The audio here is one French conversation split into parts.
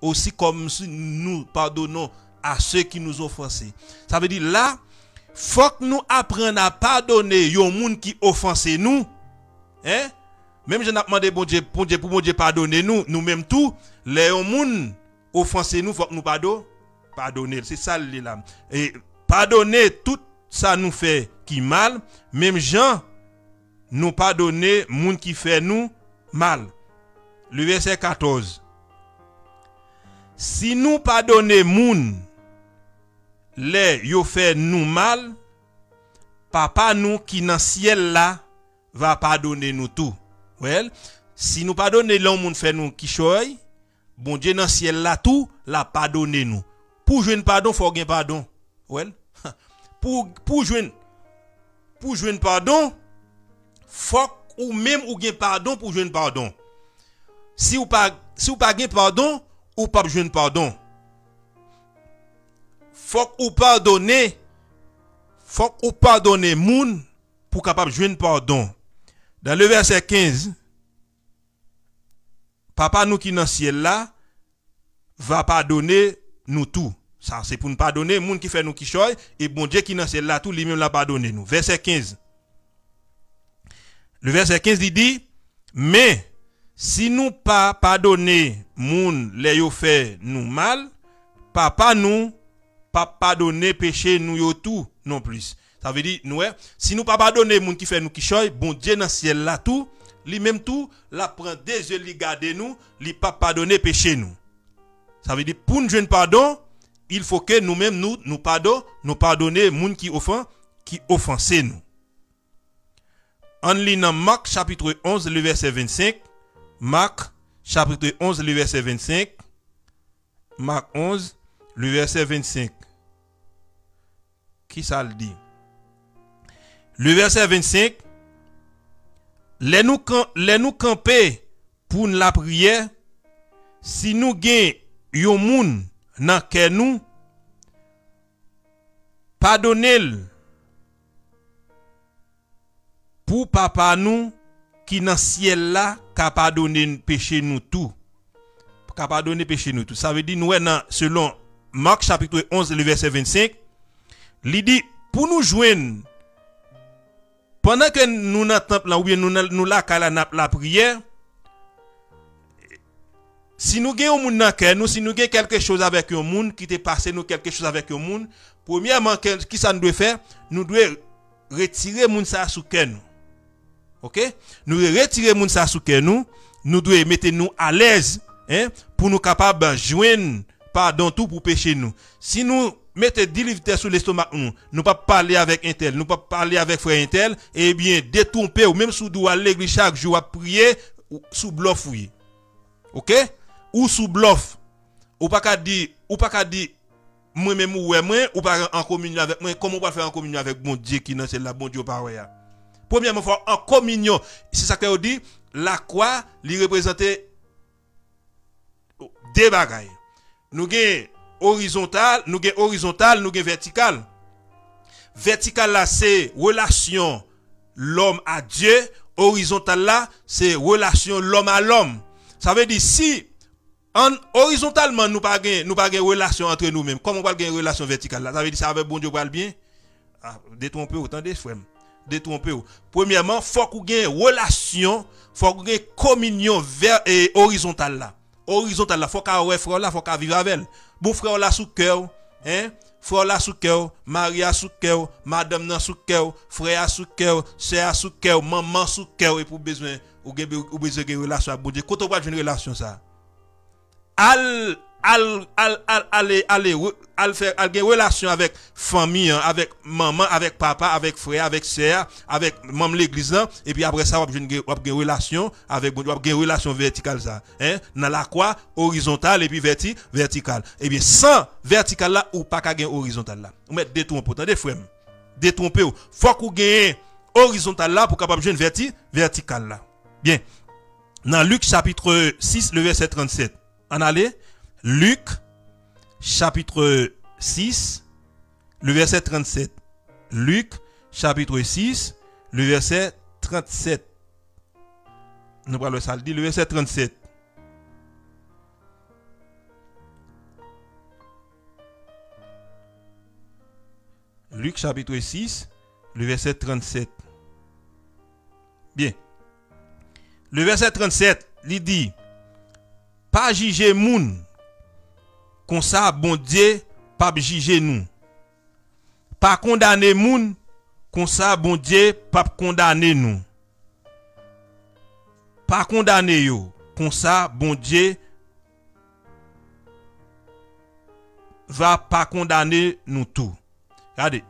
aussi comme si nous pardonnons à ceux qui nous offensent. Ça veut dire là, faut que nous apprenions à pardonner yon moun qui offense nous. Hein? Même je n'ai demandé pour bon Dieu pardonner nous-mêmes tout, les moun offense nous, faut que nous pardonner. C'est ça là. Et pardonner tout ça nous fait qui mal, même gens nous pardonner moun qui fait nous mal. Le verset 14. Si nous pardonner moun les yo fait nous mal, papa nous qui dans ciel là va pardonner nous tout. Well, si nous pardonner l'homme moun fait nous qui choy, bon Dieu dans ciel là tout la pardonner nous. Pour joindre pardon, faut gagner pardon. Well, pour joindre pardon, faut ou même ou gagner pardon pour joindre pardon. Si ou pas gagner pardon, ou pas joindre pardon. Faut ou pardonner moun pour capable joindre pardon. Dans le verset 15, papa nous qui dans ciel là va pardonner nous tout. Ça c'est pour nous pardonner moun qui fait nous qui choy et bon Dieu qui dans ciel là tout lui-même l'a pardonner nous. Verset 15. Le verset 15 il dit mais si nous pas pardonner moun les yo fait nous mal, papa nous pas pardonner péché nous yo tout non plus. Ça veut dire nous si nous pas pardonner moun qui fait nous qui choy, bon Dieu dans ciel là tout, lui même tout, la prend des yeux li garder nous, li pas pardonner péché nous. Ça veut dire pour nous joindre pardon, il faut que nous-mêmes nous pardonner moun qui offense nous. En lisant Marc chapitre 11 le verset 25, Marc chapitre 11 le verset 25, Marc 11 le verset 25. Qui ça le dit? Le verset 25, les nous camper pour la prière, si nous gain yon moun nan ke nous, pardonnez pour papa nous qui dans ciel là ka pardonner péché nous tout. Ka pardonner péché nous tout. Ça veut dire nous selon Marc chapitre 11 le verset 25, il dit pour nous joindre pendant que nous dans temple là ou bien nous là la prière, si nous gagnons moun nan cœur nous, si nous gagnons quelque chose avec un monde qui t'est passé nous quelque chose avec un monde, premièrement qui ça nous doit faire, nous devons retirer moun ça sous cœur nous. OK? Nous retirer moun ça sous cœur nous devons mettre nous à l'aise pour nous capable joindre pardon tout pour pécher nous. Si nous mettez 10 livres sur l'estomac nous pas parler avec un tel, nous pas parler avec frère un tel, eh bien détromper ou même sous doit à l'église chaque jour à prier sous bluff. OK? Ou sous bluff. Ou pas qu'à dire moi même ou pas en communion avec moi, comment on va faire en communion avec bon Dieu qui dans celle-là bon Dieu pas ouais. Premièrement faut en communion. C'est ça que dit la croix lui représenter deux bagailles. Nous gain horizontal, nous gain vertical. Vertical là c'est relation l'homme à Dieu, horizontal là c'est relation l'homme à l'homme. Ça veut dire si horizontalement nous pas gain relation entre nous-mêmes, comment on va gagner relation verticale là? Ça veut dire ça avec bon Dieu parle bien. Détromper autant des frères. Détromper. Premièrement, faut qu'on gagne relation, faut qu'on gagne communion vers et horizontale là. Horizontal là, faut qu'à ouais frère là, faut qu'à vivre avec elle. Bon frère là sous cœur, frère là sous cœur, Maria sous cœur, madame nan sous cœur, frère sous cœur, sœur sous cœur, maman sous cœur et pour besoin ou besoin de relation avec bon Dieu. Quand on va une relation ça. Al faire relation avec famille, avec maman, avec papa, avec frère, avec sœur, avec membre l'église et puis après ça on va une relation avec une relation verticale ça dans la croix horizontale et puis verticale. Et bien sans verticale là ou pas gagner horizontal là. On met détromper des frères. Détromper faut qu'on gagne horizontal là pour capable joindre vertical là. Bien. Dans Luc chapitre 6 le verset 37. On allait Luc chapitre 6 le verset 37. Luc chapitre 6 le verset 37. Nous parlons ça dit le verset 37. Luc chapitre 6, le verset 37. Bien. Le verset 37, il dit, pas juger moun, comme ça, bon Dieu, pas juger nous. Pas condamner moun, comme ça, bon Dieu, pas condamner nous. Pas condamner yo, comme ça, bon Dieu, va pas condamner nous tout. Regardez,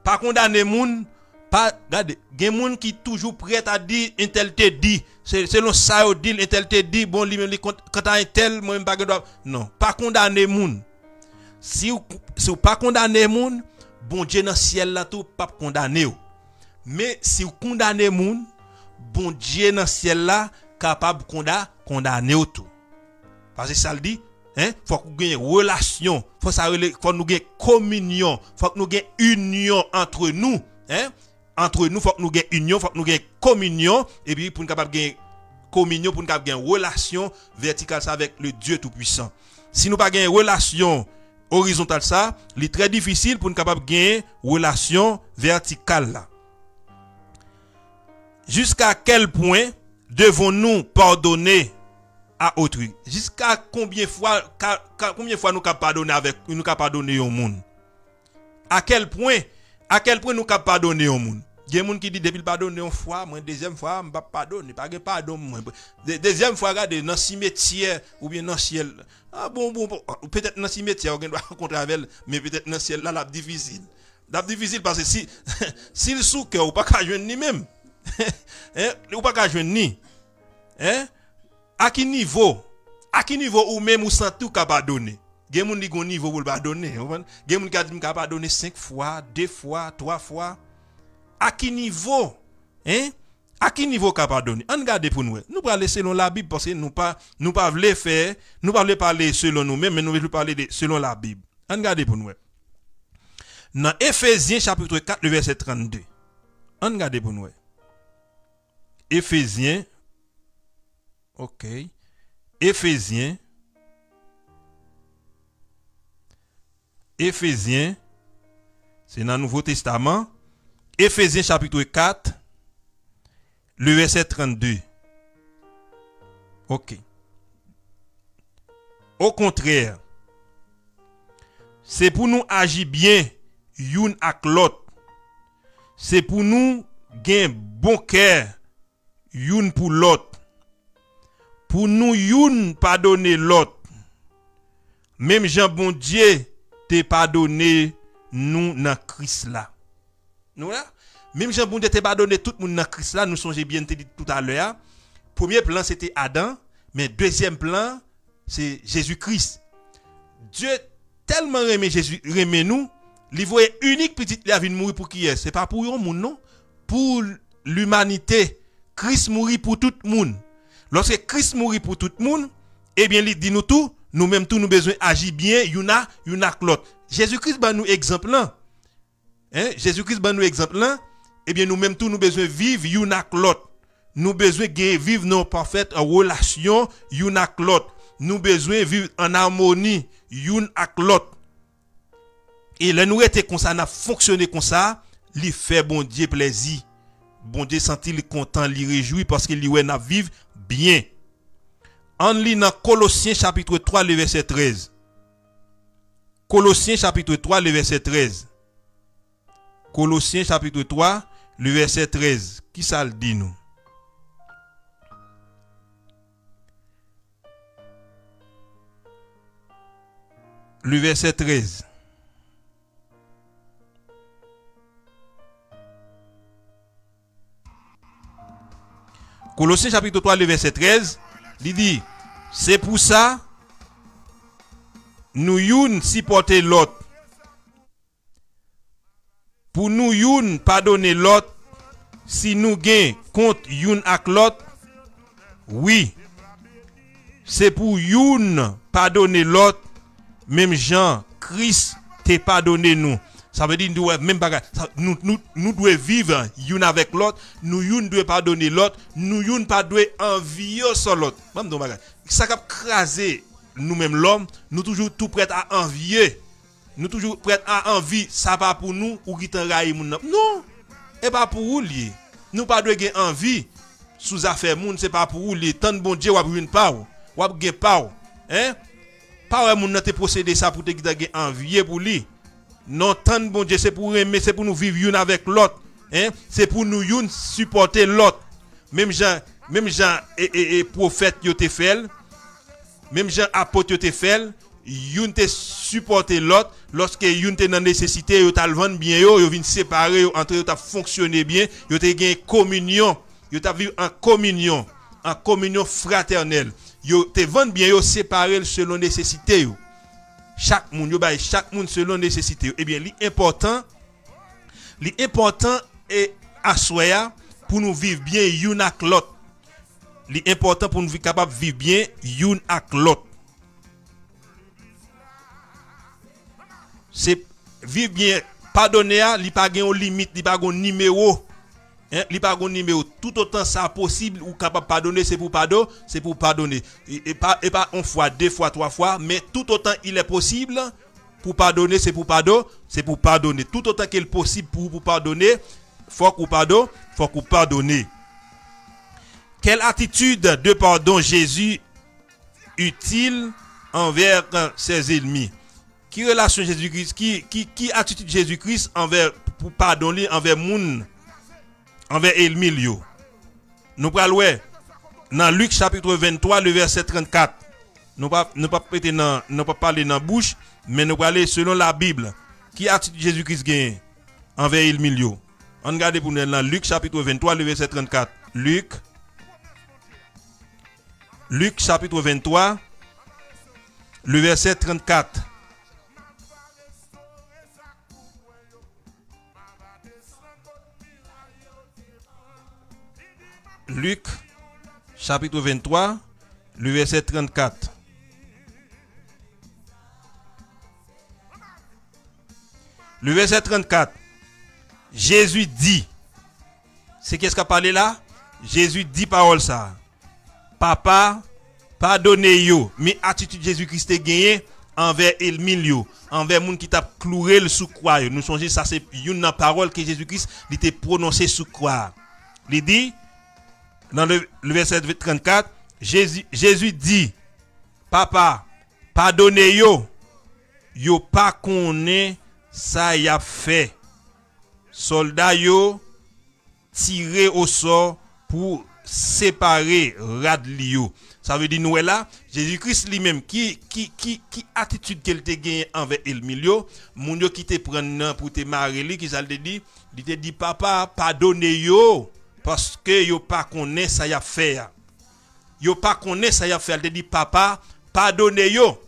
pas condamner moun, pas regardez, gen moun qui toujours prêt à dire un tel te dit, selon ça yo dit un tel te dit bon lui même quand un tel moi pas doit non, pas condamner moun. Si ou pas condamner moun, bon Dieu dans ciel là tout pas condamner ou. Mais si ou condamner moun, bon Dieu dans ciel là capable condamner ou tout. Parce que ça le dit hein, faut que nous ayons relation, faut nous ayons communion, faut que nous ayons union entre nous, hein? Entre nous faut que nous ayons union, faut que nous ayons communion et puis pour nous capable gagner communion, pour nous capable gagner relation verticale ça avec le Dieu tout puissant. Si nous pas gagner relation horizontale ça, il est très difficile pour nous capable gagner relation verticale là. Jusqu'à quel point devons-nous pardonner à autrui? Jusqu'à combien de fois nous capable pardonner avec nous capable pardonner au monde? À quel point nous capable pardonner au monde? Il y a des gens qui disent depuis pardonner une fois, moi deuxième fois je pas pardonner, pas pardon moi. Deuxième fois regarder dans cimetière ou bien dans ciel. Ah bon peut-être dans cimetière on doit rencontrer avec mais peut-être dans ciel là difficile. Difficile parce que si le sous cœur ou pas ka joindre ni même. Hein, ou pas ka joindre ni. Hein? À quel niveau ou même ou sans tout capable donner? Gen moun li gon niveau pour pardonner, gen moun ki capable donner 5 fois, 2 fois, 3 fois. À quel niveau? Hein? À quel niveau capable donner? On regarde pour nous. Nous parler selon la Bible parce que nous pas voulons faire, nous pas voulons parler selon nous-mêmes, mais nous voulons parler selon la Bible. On regarde pour nous. Dans Éphésiens chapitre 4 le verset 32. On regarde pour nous. Éphésiens OK. Éphésiens, c'est dans le Nouveau Testament. Éphésiens chapitre 4, le verset 32. OK. Au contraire, c'est pour nous agir bien, youn ak l'autre. C'est pour nous gagner bon cœur, youn pour l'autre. Pour nous youn pardonner l'autre. Même Jean bon Dieu te pardonné nous dans Christ là. Nous là, même Jean bon Dieu te pardonné tout le monde dans Christ là, nous songez bien dit tout à l'heure. Premier plan c'était Adam, mais deuxième plan c'est Jésus-Christ. Dieu tellement aimé Jésus, aimé nous, il voyait unique petite la vie mourir pour qui est, c'est pas pour un monde non, pour l'humanité. Christ mourit pour tout le monde. Lorsque Christ mourit pour tout le monde, eh bien, il dit nous tout, nous-mêmes tout, nous besoin agir bien, yuna l'autre. Jésus-Christ ban nous exemple là. Hein? Jésus-Christ ban nous exemple là. Eh bien, nous-mêmes tout, nous besoin vivre yuna l'autre. Nous besoin vivre nos parfaites en relation yuna l'autre. Nous besoin vivre en harmonie yuna l'autre. Et là, nous était comme ça, n'a fonctionné comme ça, il fait bon Dieu plaisir. Bon Dieu sentit content, il réjouit parce qu'il lui n'a vivre bien. En lit dans Colossiens chapitre 3 le verset 13. Colossiens chapitre 3 le verset 13. Colossiens chapitre 3 le verset 13. Qui ça le dit nous? Le verset 13. Colossiens chapitre 3, le verset 13, il dit, c'est pour ça, nous youn supporter l'autre. Pour nous youn pardonner l'autre, si nous gain contre youn ak l'autre, oui. C'est pour youn pardonner l'autre, même Jean, Christ te pardonné nous. Ça veut dire nous même pas nous devons vivre une avec l'autre, nous une doit pardonner l'autre, nous une pas doit envier sur l'autre. Ça cap craser nous-mêmes l'homme, nous toujours tout prêt à envier. nous toujours prêts à envie, ça pas pour nous ou qui t'enraille moun. Non, et pas pour vous lié. Nous pas de gen envie sous affaire moun, c'est pas pour vous lié. Tant de bon Dieu ou une pas ou gen pas hein? Pas moun nan te procéder ça pour te gen envie pour lui. Non, tant de bon Dieu c'est pour aimer, c'est pour nous vivre une avec l'autre, hein? C'est pour nous une supporter l'autre. Même Jean et prophète yo te fait, même Jean apôtre yo te fait, yon te supporter l'autre lorsque yon te dans nécessité, yo t'a vendre bien yo vinn séparer entre yo t'a fonctionner bien, yo te gain communion, yo t'a vivre en communion fraternelle. Yo te vendre bien yo séparer selon nécessité yo. Chaque monde yo bay chaque monde selon nécessité. Eh bien, l'important est assoya pour nous vivre bien yon ak l'autre. L'important pour nous vivre capable vivre bien yon ak l'autre. C'est vivre bien pardonner, li pa gen limite, li pa gen numéro. Hein, li pa gen numéro. Tout autant ça possible ou capable pardonner, c'est pour pardonner. Et pas une fois, deux fois, trois fois, mais tout autant il est possible pour pardonner, c'est pour pardonner. Tout autant qu'il est possible pour pardonner, faut qu'on pardonne. Quelle attitude de pardon Jésus eut-il envers ses ennemis? Qui relation Jésus-Christ, qui attitude Jésus-Christ pour pardonner envers moun, envers ennemis yo? Nous prenons dans Luc chapitre 23 le verset 34. Nous pas parler dans bouche, mais nous parler selon la Bible. Qui attitude Jésus-Christ gagne envers ennemis yo? On regarde pour nous dans Luc chapitre 23 le verset 34. Luc chapitre 23 le verset 34. Luc, chapitre 23, le verset 34. Le verset 34. Jésus dit. C'est qu'est-ce qu'a parlé là? Jésus dit parole ça. Papa, pardonnez yo. Mais attitude Jésus-Christ est gagné envers ennemi yo, envers moun qui t'a cloué le sous croix. Nous songez ça c'est une parole que Jésus-Christ il était prononcé sous croix. Il dit dans le verset 34, Jésus dit, Papa, pardonnez yo pas connaît ça y a fait. Soldats yo tiré au sort pour séparer radlio. Ça veut dire nous là, Jésus-Christ lui-même qui attitude qu'elle te gagne envers Elmilio, moun yo qui te prend pour te marier li qui ça te dit, il te dit papa, pardonnez yo. Parce que yo pas connaît ça y a fait. Yo pas connaît ça y a fait. Elle te dit papa, pardonnez yo.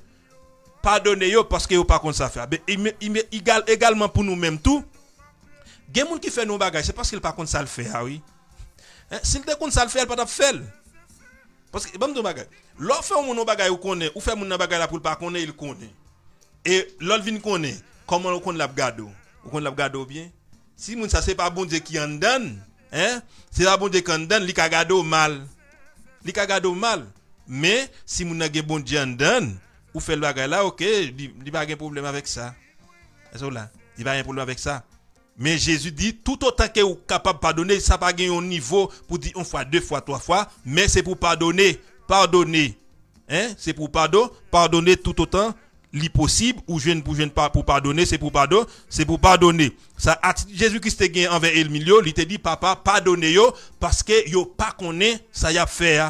Pardonnez yo parce que yo pas connaît ça faire. Mais également pour nous mêmes tout. Gen moun qui fait nos bagages, c'est parce qu'il pas connaît ça le faire, oui. Hein? S'il te connaît ça le faire, il pas t'a fait. Parce que bon bagage. L'autre fait mon bagage ou connaît, ou fait mon bagage là pour pas connaît, il connaît. Et l'autre vient connaît. Comment on connaît la gado? On connaît la gado bien. Si moun ça c'est pas bon Dieu qui en donne. Hein? C'est la bon Dieu qui donne, li ka gado mal. Li ka gado mal. Mais si moun n'a gen bon Dieu en donne, ou fait le bagay là, OK, il pas gen problème avec ça. C'est là. Il pas gen problème avec ça. Mais Jésus dit tout autant que vous capable de pardonner, ça pas gen un niveau pour dire une fois, deux fois, trois fois, mais c'est pour pardonner, Hein? C'est pour pardonner tout autant l'impossible ou jeune pour pardonner, c'est pour pardonner. Ça Jésus-Christ te gen envers Elmilio, il te dit papa pardonnez yo parce que yo pas connaît ça y a fait.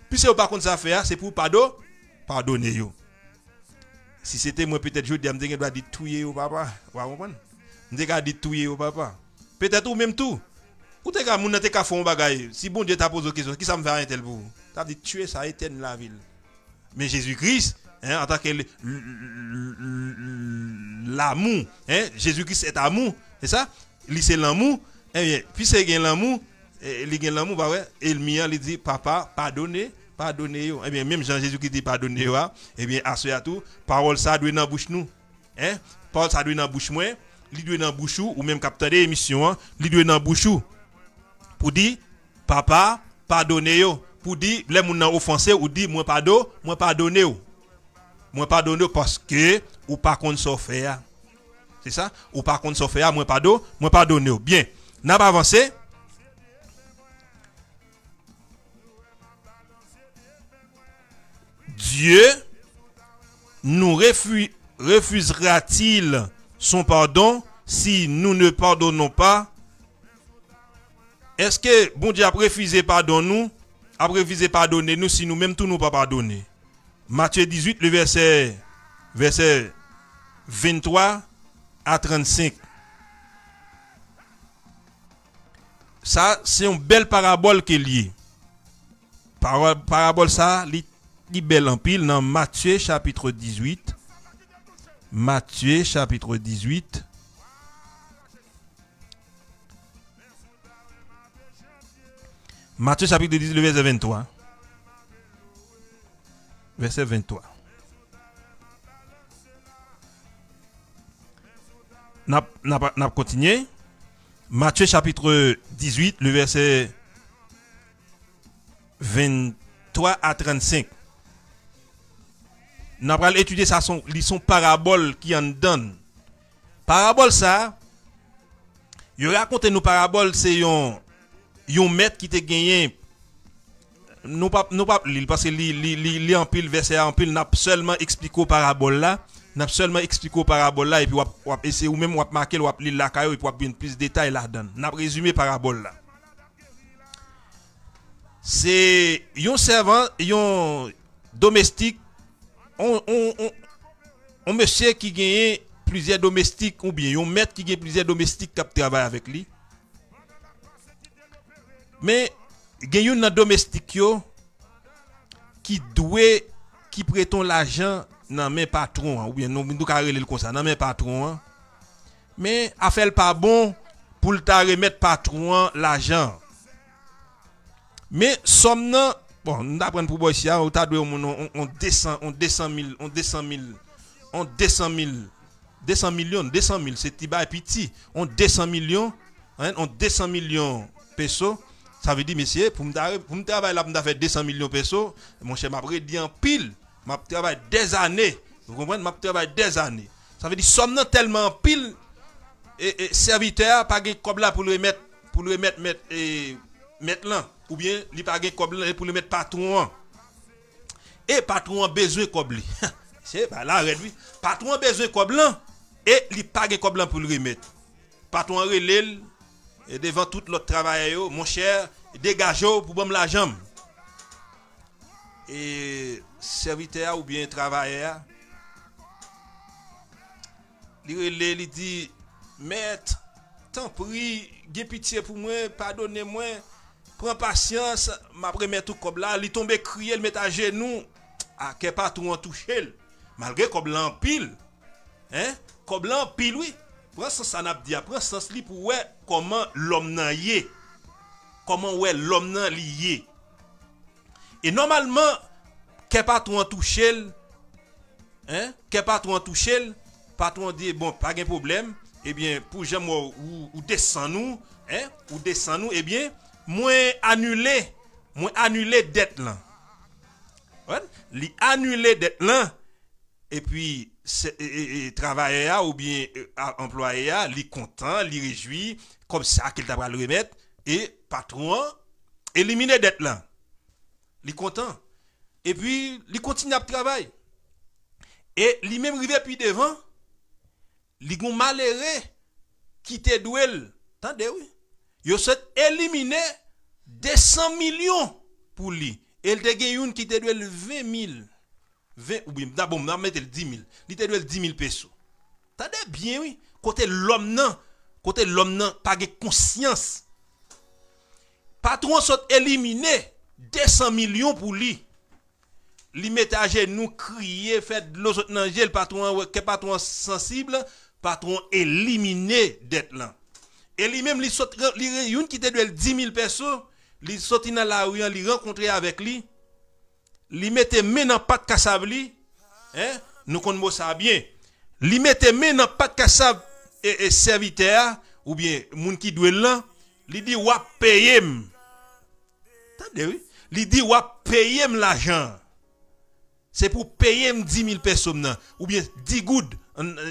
Puis si yo pas connaît ça faire, c'est pour pardonner yo. Si c'était moi peut-être je dis me doit dire touyer au papa, vous comprenez? Me doit dire touyer au papa. Peut-être ou même tout. Ou te ka moun te ka font bagay. Si bon Dieu t'a posé question, qui ça me fait un tel pour? T'as dit tuer ça éteindre la ville. Mais Jésus-Christ hein, en tant que l'amour, hein, Jésus-Christ est amour, c'est ça? Il c'est l'amour, eh bien, puis c'est l'amour, il gagne l'amour, bah ouais, et le mien il dit papa, pardonnez yo. Eh bien même Jean Jésus qui dit pardonnez yo, eh bien à tout, parole ça doit dans bouche nous. Hein? Parole ça doit dans bouche moi, il doit dans bouche ou même capteur d'émission, il doit dans bouche pour dire papa, pardonnez yo. Pour dire les moun nan offensé ou dit moi pardonner yo. Moi pardonner parce que ou pas qu'on so faire. C'est ça? Ou par contre, ça fait, moi pardonner. Bien, n'a pas avancé. Dieu nous refusera-t-il son pardon si nous ne pardonnons pas? Est-ce que bon Dieu a refusé pardon nous, a refusé pardonner nous si nous-mêmes tout nous pas pardonner? Matthieu 18, le verset 23 à 35. Ça, c'est une belle parabole qui est liée. Parabole ça, li belle en pile dans Matthieu chapitre 18. Matthieu chapitre 18. Matthieu chapitre 18, le verset 23. Verset 23. N'a continué. Matthieu chapitre 18, le verset 23 à 35. Nous allons étudier ça, son parabole qui en donne. Parabole ça, il raconte nous parabole, c'est un maître qui te gagné. Nous pas parce que li en pile verset en pile n'a seulement expliqué parabole là, et puis essayer ou même marquer ou lire la caillou et puis bien plus de détails là-dedans. N'a résumé parabole là. C'est un servant, un domestique, on monsieur qui gagne plusieurs domestiques ou bien un maître qui gagne plusieurs domestiques qui travaillent avec lui. Mais il y a un domestique qui prête l'argent dans mes patrons ou bien nous carré le comme ça dans mes patrons. Mais a fait pas bon pour le remettre patron l'argent. Mais somme nan bon, nous apprendre pour boy ici on t'a doué on descend 200 000 c'est petit on 200 millions hein, on 200 millions pesos. Ça veut dire, monsieur, pour me travailler là, pour faire 200 millions de pesos, mon cher m'a dit en pile, m'a travaillé des années. Vous comprenez, m'a travaillé des années. Ça veut dire, somme tellement pile, et serviteur, pas de comme là pour le mettre là, ou bien, il pas de comme là pour le mettre patron. Et patron a besoin comme lui. C'est pas là, lui. Patron a besoin comme là, et il pas de comme là pour le remettre. Patron relève. Et devant tout l'autre travail, mon cher, dégagez pour me la jambe. Et serviteur ou bien travailleur, il dit, maître, tant pis, j'ai pitié pour moi, pardonnez-moi, prends patience, m'a remettre tout comme là, il tombe crier, il met à genoux, à quel pas tout en toucher, malgré comme là en pile, hein, comme là en pile, oui. Prends ça n'a dit prends sens li pour ouais comment l'homme nan yé. Comment ouais l'homme nan lié. Et normalement qu'est patron toucher hein, qu'est patron toucher, patron dit bon pas de problème, et bien pour j'aime ou descend nous, hein, ou descend nous et bien moins annuler dette là. Ouais, li annuler dette là et puis travailleur ou bien employeur, il content, il réjouit, comme ça qu'il t'a le remettre, et patron éliminer dette là. Il content. Et puis, il continue à travailler. Et lui même arrivé puis devant, il gon malheureux qui te douel. Attendez oui. Il souhaite éliminer 200 millions pour lui. Et il te gagne une qui te douel 20 000. 20 ou bien d'abord on mettre 10 000. Il te doit 10 000 pesos. T'as bien oui, côté l'homme nan pas de conscience. Patron saute éliminer 200 millions pour lui. Li mette à genoux crier fait de l'autre nan gel patron sensible, patron éliminer dette là. Et lui même li saute une qui te doit 10 000 pesos, li saute dans la rue, li rencontrer avec lui. Li mette main dans pas de kassabli, hein, nous connaissons ça bien. Li mette main dans pas de kassab et serviteur ou bien moun qui doit là, li dit ou payer. Attendez oui, li dit ou payer l'argent. C'est pour payer 10 000 personnes. Ou bien 10 gouttes.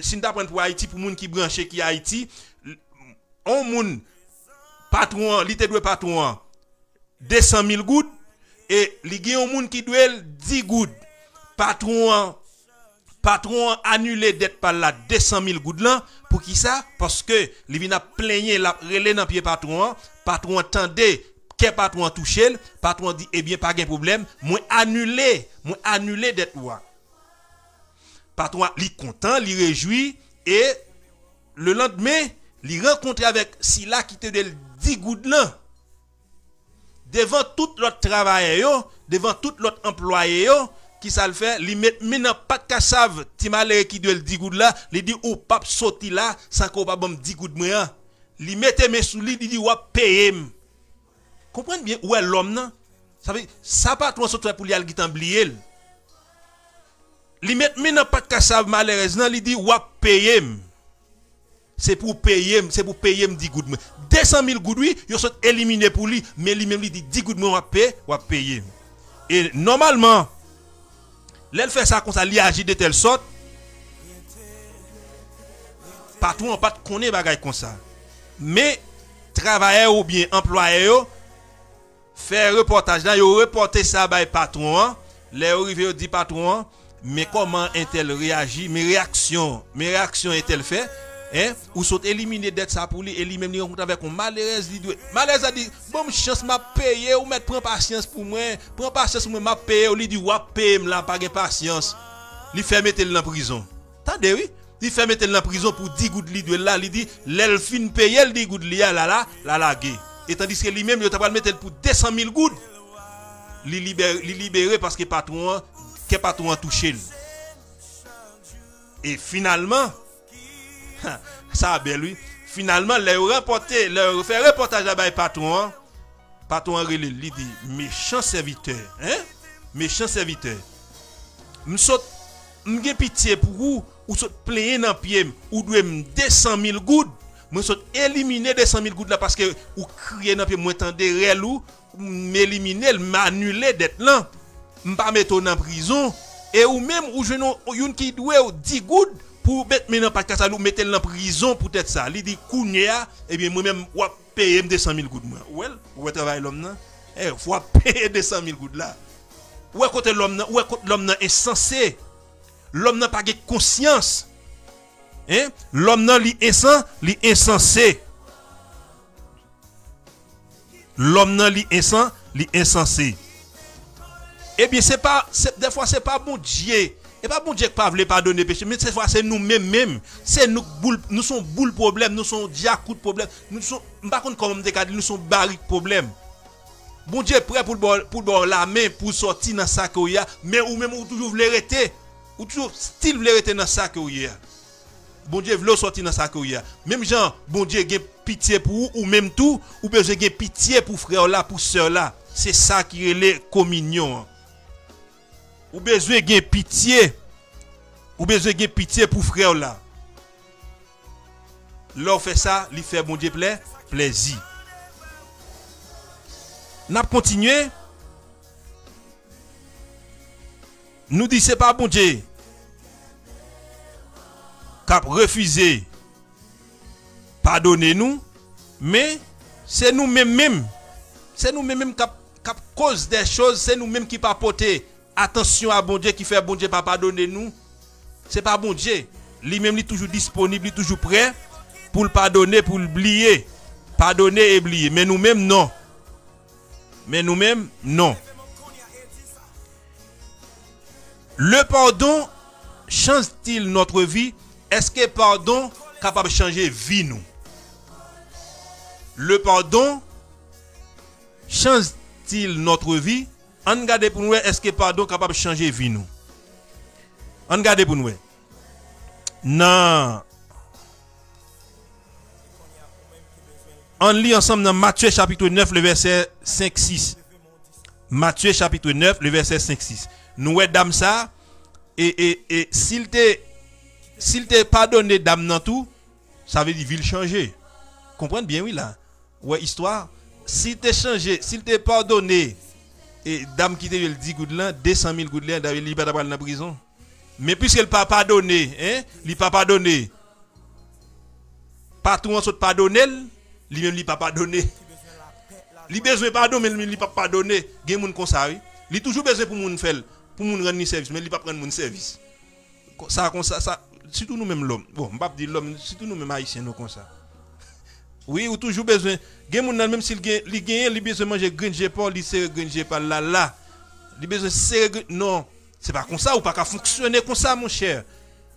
Si nous apprenons pour Haïti, pour les gens qui branchent qui Haïti, on moun patron, li te doit patron 200 000 gouttes et li gen un moun qui doit 10 gouttes. Patron annulé dette par la 200 000 gouttes là pour qui ça? Parce que li vient plaigner la relé dans pied patron tendait que patron touché, patron dit eh bien pas de problème, moi annuler dette loi. Patron li content, li réjoui et le lendemain, li rencontre avec Sila qui te donne 10 gouttes là. Devant tout l'autre travailleur, devant tout l'autre employé qui ça le fait, li met maintenant pas de cassave, ti malé qui doit le 10 gouttes là, li dit ou pas sorti là sans qu'on pas bon 10 gouttes moi. Li mette mes sous li dit ou payer. Comprenez bien où est l'homme non? Ça veut ça patron sorti pour li al gitan blier. Li met maintenant pas de cassave malheureusement, li dit ou payer. C'est pour payer 10 gouttes. 200 000 gouttes, oui, ils sont éliminés pour lui, mais lui-même lui dit 10 gouttes, on va payer. Et normalement, l'elle fait ça comme ça, il agit de telle sorte, patron n'a pas de connaître bagaille comme ça. Mais, travailleur ou bien employeur, faire reportage là, il reporté ça par patron, les arrivés dit patron, mais comment est-elle réagi, mes réactions est-elle fait? Ou sont éliminés d'être ça pour lui et lui même il rencontre avec un malheureuse malheureuse a dit bon chance m'a payé ou mettre prend patience pour moi m'a payé ou lui dit wa paye là pas de patience lui fait mettre dans prison attendez oui il fait mettre dans prison pour 10 gouttes li de là il dit l'elle fin payer le 10 gouttes li là lagué et tandis que lui même il t'a pas mettre pour 200 000 gouttes li libéré parce que patron touché et finalement ça a bien lui. Finalement, leur fait reportage à patron. Patron relé, lui dit méchant serviteur, méchant serviteur. M'gè pitié pour vous, ou saute plein dans pied, ou doit 200 000 gouttes. Moi saute éliminer 200 000 gouttes là parce que ou crier dans pied, moi tendez réel ou m'éliminer, m'annuler d'être là. M'pas mettre en prison et ou même ou je non une qui doit 10 gouttes. Pour mettre maintenant pas que ça nous mettre en prison pour être ça. Il dit kounya et bien moi même ou payer 200 000 gouttes moi. Ou travail l'homme là. Faut payer 200 000 gouttes là. Ou côté l'homme là, ou côté l'homme là insensé. L'homme n'a pas de conscience. L'homme là li insensé. L'homme là li insensé. Eh bien des fois c'est pas bon Dieu. Et pas bon Dieu qui pas veut pardonner péché, mais cette fois c'est nous-mêmes, c'est nous sommes boule problème, nous sommes diakou de problème, nous sommes pas contre comme nous sommes barrique problème. Bon Dieu prêt pour la main pour sortir dans ça que y a, mais ou même ou toujours voulez rester, ou toujours style voulez rester dans ça que y a. Bon Dieu veut sortir dans ça que y a. Même gens, bon Dieu gagne pitié pour vous ou même tout, ou besoin gagne pitié pour frère là, pour sœur là. C'est ça qui est la communion. Ou besoin de pitié. Ou besoin de pitié pour frère là. L'on fait ça, il fait bon Dieu plaisir. N'a continué. Nous dit c'est pas bon Dieu. Cap refusé pardonner nous, mais c'est nous-mêmes c'est nous-mêmes cap cause des choses, c'est nous-mêmes qui pas porter attention à bon Dieu qui fait bon Dieu pas pardonner nous. C'est pas bon Dieu. Lui-même il est toujours disponible, il est toujours prêt pour le pardonner, pour l'oublier. Pardonner et oublier. Mais nous-mêmes non. Le pardon change-t-il notre vie? Est-ce que pardon capable de changer vie nous? Le pardon change-t-il notre vie? On regarde pour nous, est-ce que pardon capable de changer vie nous? On regarde pour nous. Non. On lit ensemble dans Matthieu chapitre 9, le verset 5-6. Matthieu chapitre 9, le verset 5-6. Nous dame ça. Et s'il te pardonné dame dans tout, ça veut dire ville changer. Comprenez bien, oui là. Ouais, histoire. S'il te changé, s'il te pardonné et dame qui te le 10 gouttes là, 200 000 gouttes là, il pas dans la prison. Mais puisque il pas pardonné, hein, il pas pardonné. Pas tout en saute pardonner, lui même il pas pardonné. Il besoin pardon mais il pas pardonner. Gen moun comme ça oui. Il toujours besoin pour moun faire, pour moun rendre service mais il pas prendre moun service. Ça comme ça surtout nous même l'homme. Bon, on va pas dire l'homme, surtout nous même haïtiens nous comme ça. Oui, ou toujours besoin. Gen moun même s'il gagne, il besoin manger granger pas, il serre granger pas là. Il besoin serre non. C'est pas comme ça ou pas qu'à fonctionner comme ça mon cher.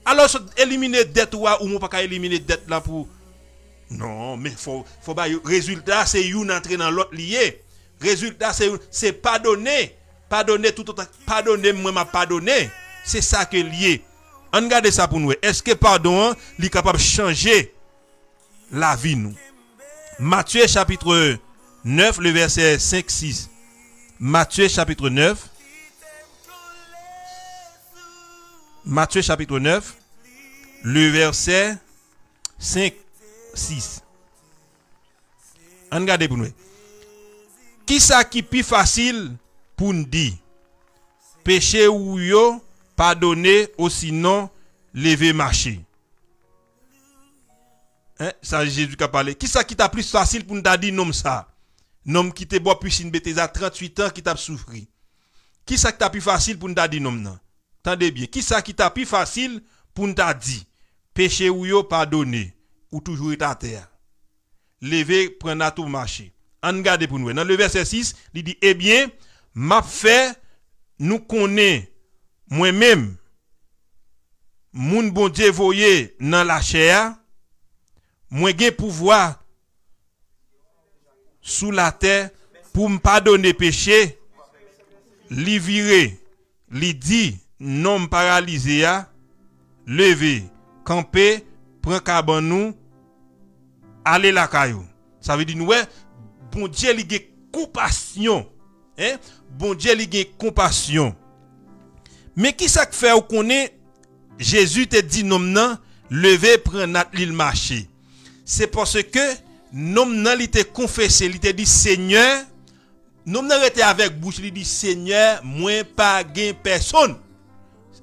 Alors éliminer dette ou on pas qu'à éliminer dette là pour non mais faut pas résultat c'est une entrer dans l'autre lié. Résultat c'est pardonner tout autant pardonner moi m'a pardonné. C'est ça que lié. On regarde ça pour nous. Est-ce que pardon est capable de changer la vie nous? Matthieu chapitre 9 le verset 5-6. Matthieu chapitre 9 Matthieu chapitre 9, le verset 5, 6. Regardez pour nous. Qui ça qui plus facile pour nous dire? Péché ou yo, pardonner ou sinon lever marcher. Hein? Ça Jésus qui a parlé. Qui ça qui t'a plus facile pour nous dire nom ça? Nom qui te boit piscine bêtise à 38 ans qui t'a souffert. Qui ça qui t'a plus facile pour nous dire nom non? Tendez bien, qui ça qui t'a plus facile pour nous dire péché ou yo pardonner ou toujours être à terre. Lever prendre à tout marcher. En garde pour nous. Dans le verset 6, il dit eh bien, m'a fait nous connaît moi-même moun bon Dieu voyé dans la chair, moi gen pouvoir sous la terre pour me pardonner péché, li virer, li dit non paralysé a lever, camper, prend caban nous, aller la caillou. Ça veut dire nous bon Dieu li gen compassion, hein? Bon Dieu li gen compassion. Mais qui ça fait ou connaît Jésus te dit non nan lever prend l'île marcher. C'est parce que non nan li te confessé, il te dit Seigneur, non nan était avec bouche, il dit Seigneur, moi pas gain personne.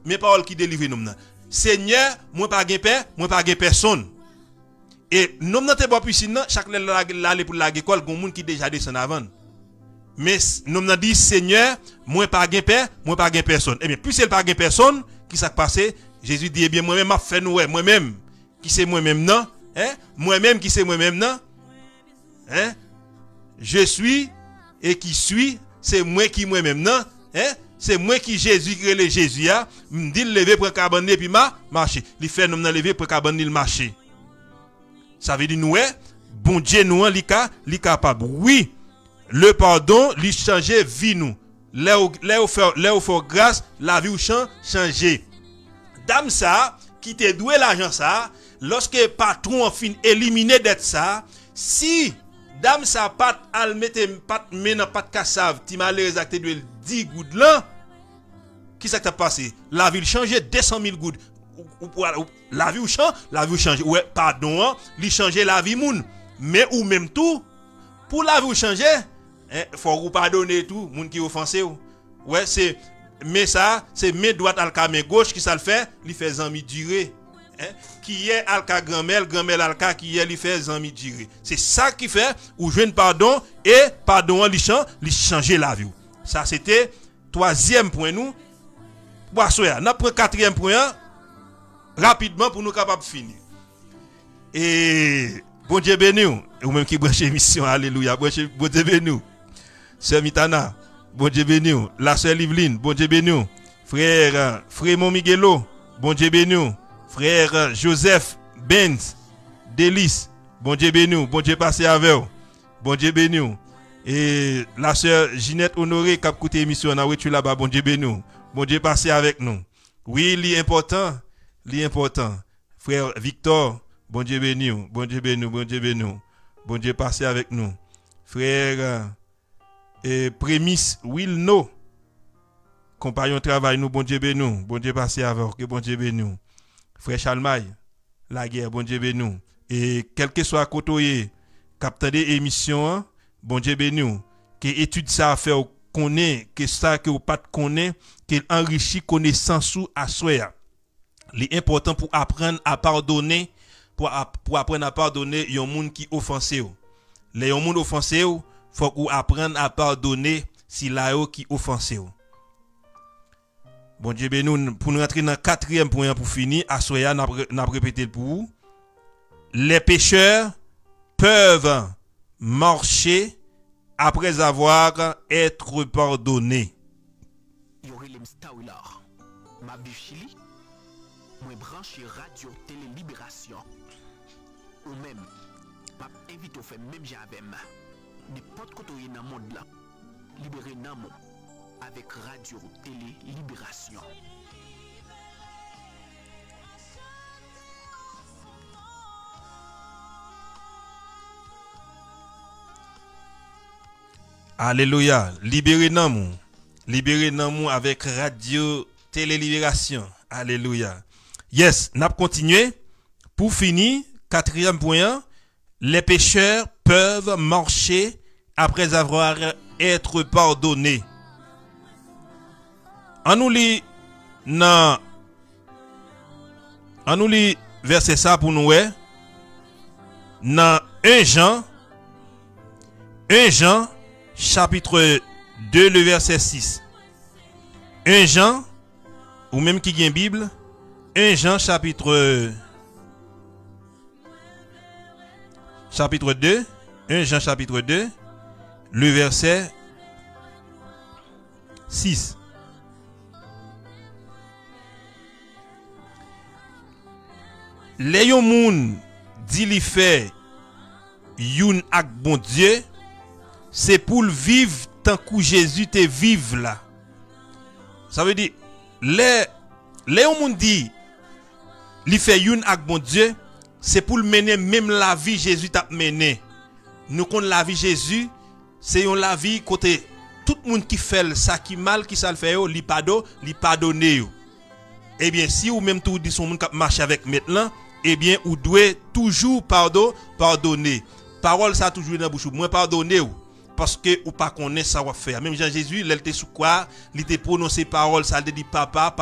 Mes paroles qui délivre non nan. Seigneur, moi pas gain père, moi pas gain personne. Et non nan te bois piscine, chaque l'aller pour la école, gon moun qui déjà descend avant. Mais non nan dit Seigneur, moi pas gain père, moi pas gain personne. Et bien plus il pas gain personne, qui ça passé? Jésus dit eh bien moi-même m'a fait nous moi-même qui c'est moi-même non, hein? Moi-même qui c'est moi-même non, hein? Je suis et qui suis, c'est moi qui moi-même non, hein? C'est moi qui Jésus qui le Jésus a, me dit lever pour cabane puis marcher. Il fait nous lever pour cabane il marcher. Ça veut dire nous bon Dieu nous li capable. Oui, le pardon lui changer vie nous. Là où faire grâce, la vie ou changer. Dame ça qui te doué l'argent ça, lorsque patron fin éliminer dette ça, si dame ça pas al mette pas maintenant pas de cassave, ti malheureusement te doué 10 gouttes là, qui ça t'a passé? La vie changer 200 000 gouttes. La vie change. Ouais, pardon, li changer la vie moun. Mais ou même tout pour la vie changer, faut vous pardonner tout moun qui offensé ou. Ouais, c'est mais ça c'est main droite alka main gauche qui ça le fait, il fait zami duré. Qui est alka grand-mère alka qui est li fait zami duré. C'est ça qui fait ou jeune pardon et pardon li changer la vie. Ça c'était troisième point nous. Boissoya, n'a pris quatrième point rapidement pour nous capables de finir. Et bon Dieu béni ou même qui branche émission alléluia, bon Dieu béni. Sœur Mitana, bon Dieu béni. La sœur Livline, bon Dieu béni. Frère Frémont Miguelo, bon Dieu béni. Frère Joseph Benz Delis, bon Dieu béni, bon Dieu passé avec vous. Bon Dieu béni. Et la sœur Ginette Honoré qui a écouté l'émission na tu là-bas, bon Dieu béni. Bon Dieu passé avec nous. Oui, l'important, frère Victor, bon Dieu béni, bon Dieu béni, bon Dieu béni. Bon Dieu passé avec nous. Frère Prémisse Wilno, compagnon travail nous, bon Dieu béni, bon Dieu passé avec vous, bon Dieu béni. Frère Chalmaille, la guerre, bon Dieu béni. Et quel que soit côté capteur des émissions, bon Dieu béni, que étude ça à faire connaît que ça que ou pas connaît qu'il enrichit connaissance ou à soi. C'est important pour apprendre à pardonner pour apprendre à pardonner yon monde qui offensé ou. Les yon monde offensé ou faut qu'on apprendre à pardonner si la yo qui offensé ou. Bon Dieu ben nous pour nous rentrer dans quatrième point pour finir à soi n'a répété pour vous. Les pécheurs peuvent marcher après avoir été pardonnés. Moi branché radio télé libération ou même m'a invité au fait même j'avais n'importe côté dans le monde là libéré nan avec radio télé libération. Alléluia, libéré nan mou avec radio télé libération. Alléluia. Yes, n'a continué. Pour finir, quatrième point, les pécheurs peuvent marcher après avoir été pardonnés. On nous lit verset ça pour nous. Dans 1 Jean chapitre 2 le verset 6. 1 Jean ou même qui a une Bible, 1 Jean chapitre 2, 1 Jean chapitre 2, le verset 6. Les yon moun dit li fait youn ak bon Dieu, c'est pour le vivre tant que Jésus te vive là. Ça veut dire les yon moun dit li fait youn ak bon Dieu, c'est pour le mener même la vie Jésus t'a mené. Nous connaissons la vie Jésus, c'est yon la vie côté tout le monde qui fait ça qui mal qui ça le fait yo, li pardonner yo. Eh bien si ou même tout dit son monde qui marche avec maintenant, eh bien ou doit toujours pardonner. Parole ça toujours dans bouche moi pardonner ou parce que ou pas connaît ça va faire. Même Jean Jésus, il était sous quoi, il était prononcé parole ça dit papa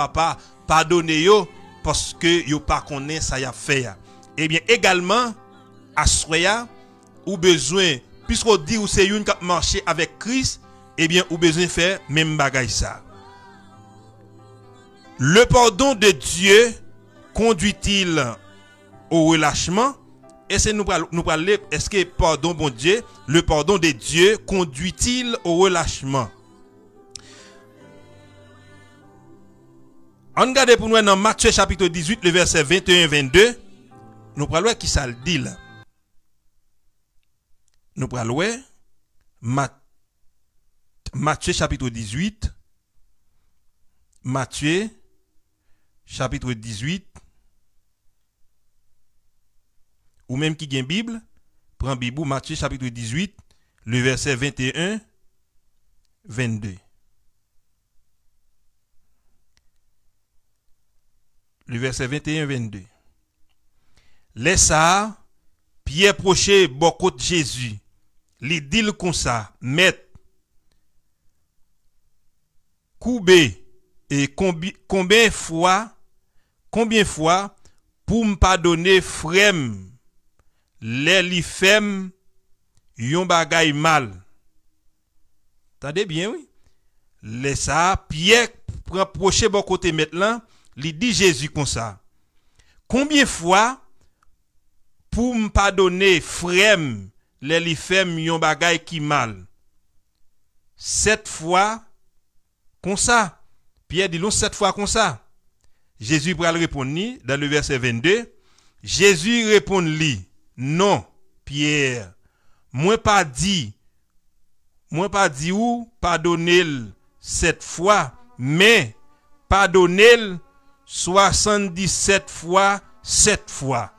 pardonnez yo parce que yo pas connaît ça y a faire. Eh bien également à soya ou besoin puisqu'on dit ou c'est une qui marcher avec Christ, eh bien ou besoin faire même bagaille ça. Le pardon de Dieu conduit-il au relâchement? Et c'est nous parler, est-ce que pardon bon Dieu, le pardon de Dieu conduit-il au relâchement? On regarde pour nous dans Matthieu chapitre 18, le verset 21-22. Nous parlons qui ça le dit là. Nous parlons Matthieu chapitre 18. Matthieu chapitre 18. Ou même qui a une Bible, prend Bible, Matthieu chapitre 18, le verset 21-22. Le verset 21-22. Laisse ça, Pierre proché beaucoup de Jésus. Li dit comme ça, maître, coubé et combien fois pour me pardonner frème les li fem yon bagay mal. Tendez bien oui. Laisse ça, Pierre prend proché bon côté maintenant, li dit Jésus comme ça. Combien fois pour me pardonner frème les li fem yon bagay qui mal? 7 fois comme ça. Pierre dit non 7 fois comme ça. Jésus pral répondre dans le verset 22. Jésus répond li, non, Pierre, moi pas dit ou pardonner 7 fois, mais pardonner 77 fois 7 fois.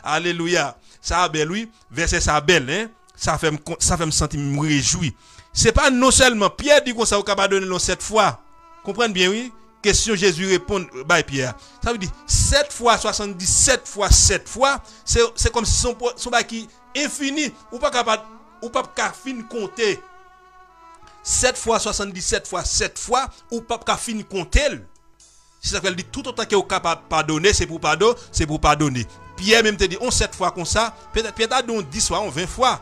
Alléluia. Ça belle oui, verset ça belle hein. Ça fait me sentir me réjouir. C'est pas non seulement Pierre dit qu'on ça ou pardonner 7 fois. Comprenez bien oui? Question Jésus répond by Pierre. Ça veut dire 7 fois 77 fois 7 fois, c'est comme si son bail qui infini ou pas capable fin compter. 7 fois 77 fois 7 fois, ou pas qu'à finir compter. C'est ça qu'elle dit, tout autant que vous capable de pardonner, c'est pour pardonner, c'est pour pardonner. Pierre même te dit, on 7 fois comme ça, peut-être Pierre t'a donné 10 fois, on 20 fois.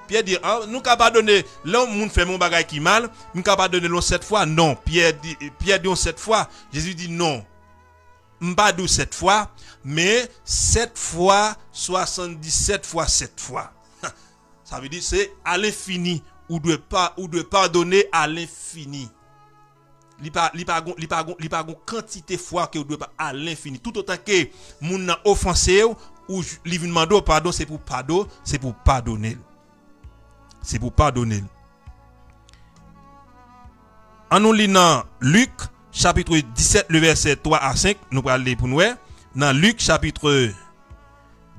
Pierre dit, ah, nous capable donner, là, on fait mon bagage qui mal, nous capable donner l'on 7 fois. Non, Pierre dit on 7 fois. Jésus dit non. M'pas d'où 7 fois, mais 7 fois 77 fois 7 fois. Ça veut dire c'est à l'infini, ou de pardonner à l'infini. Li pa gon quantité fois que ou doit pas à l'infini. Tout autant que moun nan offensé ou li vinn mando pardon, c'est pour pardon, c'est pour pardonner. C'est pour pardonner. En nous lisant Luc chapitre 17 le verset 3 à 5, nous allons lire pour nous. Dans Luc chapitre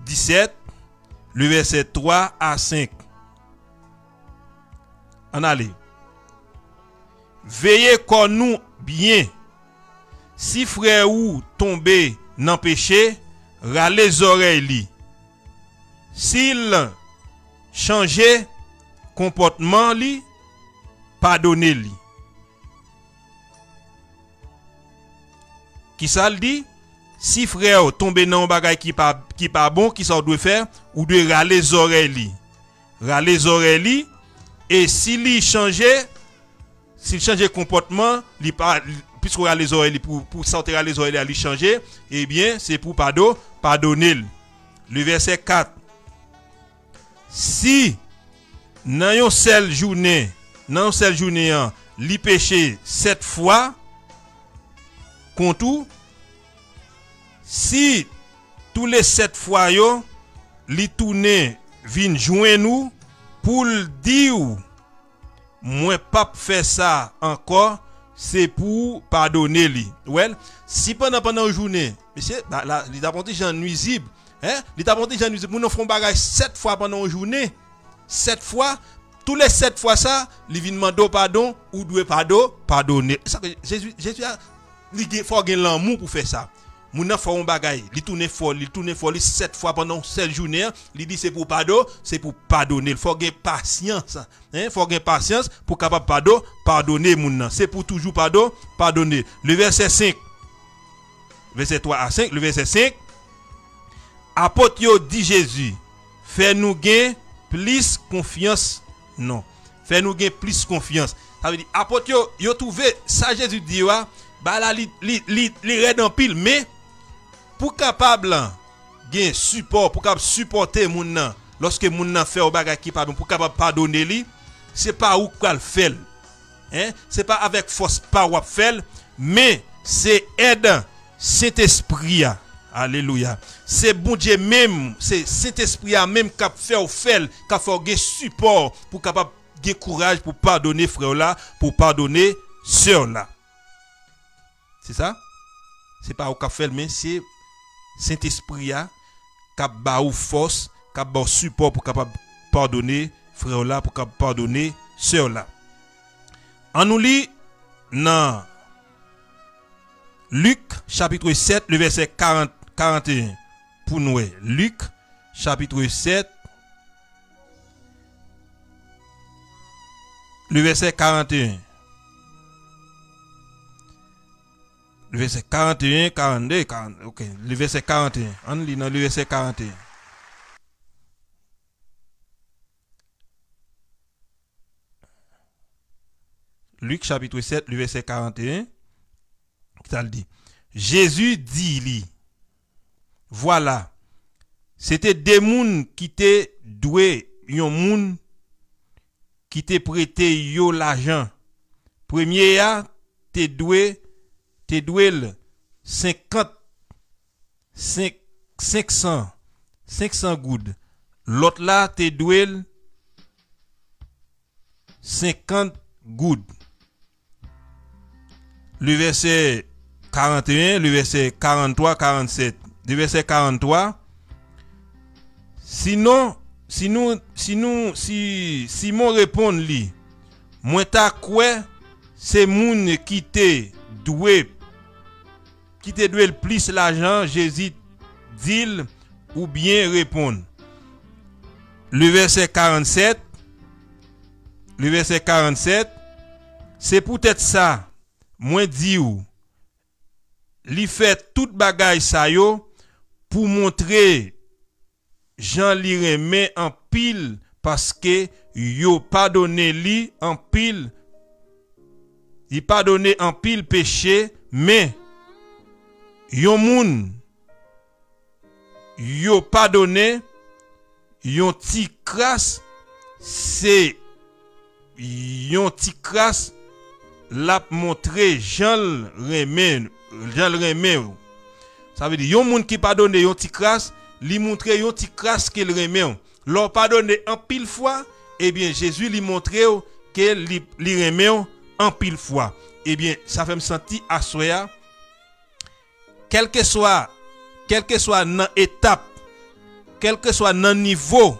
17 le verset 3 à 5. On allez. Veillez comme nous bien. Si frère ou tombé dans péché, râlez les oreilles li. S'il change comportement li, pardonnez li. Qui ça le dit? Si frère tombé dans un bagage qui pas bon, qui ça doit faire ou de râler les oreilles li. Râler les oreilles li, et s'il change comportement, puisque les oreilles pour sortir les oreilles à lui changer, eh bien c'est pour pardonner. Le verset 4. Si dans une seule journée, li péché 7 fois contre tout, si tous les 7 fois yo li tourner vinn joindre nous pour dire moi pas faire ça encore, c'est pour pardonner lui. Well, si pendant une journée, monsieur, là, il t'a porté gens nuisible, hein? Il t'a porté gens nuisible, nous font bagage 7 fois pendant une journée. 7 fois, tous les 7 fois ça, il vient demander pardon ou doit pardonner. Ça que Jésus a il faut gagner l'amour pour faire ça. Moun nan font un bagage, il tourne fort 7 fois pendant 7 journées, il dit c'est pour pardonner, il faut gagner patience. Hein, faut gagner patience pour capable pardonner moun nan. C'est pour toujours pardonner. Le verset 5. Verset 3 à 5, le verset 5. Apôtre yo dit Jésus, fais-nous gagner plus confiance. Non. Fais-nous gagner plus confiance. Ça veut dire apôtre yo trouvé ça Jésus dit bah là li red en pile mais pour capable gain support pour capable supporter moun nan lorsque moun nan fait au bagage qui pardon pour capable pardonner li c'est pas ou qu'al fait hein c'est pas avec force pas ou faire mais c'est aide Saint-Esprit. Alléluia. C'est bon Dieu même, c'est Saint-Esprit même qui fait au fait qui fait gain support pour capable gain courage pour pardonner frère là, pour pardonner sœur là. C'est ça? C'est pas au cap fait mais c'est Saint-Esprit qui ba ou force, qui ba support pour capable pardonner frère là, pour capable pardonner sœur là. On nous lit dans Luc chapitre 7 le verset 41 pour nous. Luc chapitre 7 le verset 41. Le verset 41, 42, 40. OK, le verset 41. On lit dans le verset 41. Luc chapitre 7, le verset 41. Ça le dit. Jésus dit lui. Voilà. C'était des moun qui étaient doués, yon moun qui te prêté yo l'argent. Premier a te doué 500 goudes. L'autre là te doué 50 goudes. Le verset 41, le verset 43, 47. Le verset 43. Si mon répond li, moi ta quoi c'est moun qui te doué le plus l'argent, Jésus dit ou bien répondre. Le verset 47. C'est peut-être ça, moi dit ou, li fait toute bagaille ça yo pour montrer Jean li remet en pile parce que yo pardonné li en pile. Il pardonné en pile péché, mais yon moun yo pardonné yon ti crasse, c'est yon ti crasse l'a montré Jean remet. Ça veut dire yon moun qui pardonne yon ti crasse, li montre yon ti crasse qu'il remet. L'on pardonne en pile fois, eh bien Jésus lui montre que li remet en pile fois. Eh bien ça fait me sentir à soya, quel que soit dans étape, quel que soit dans niveau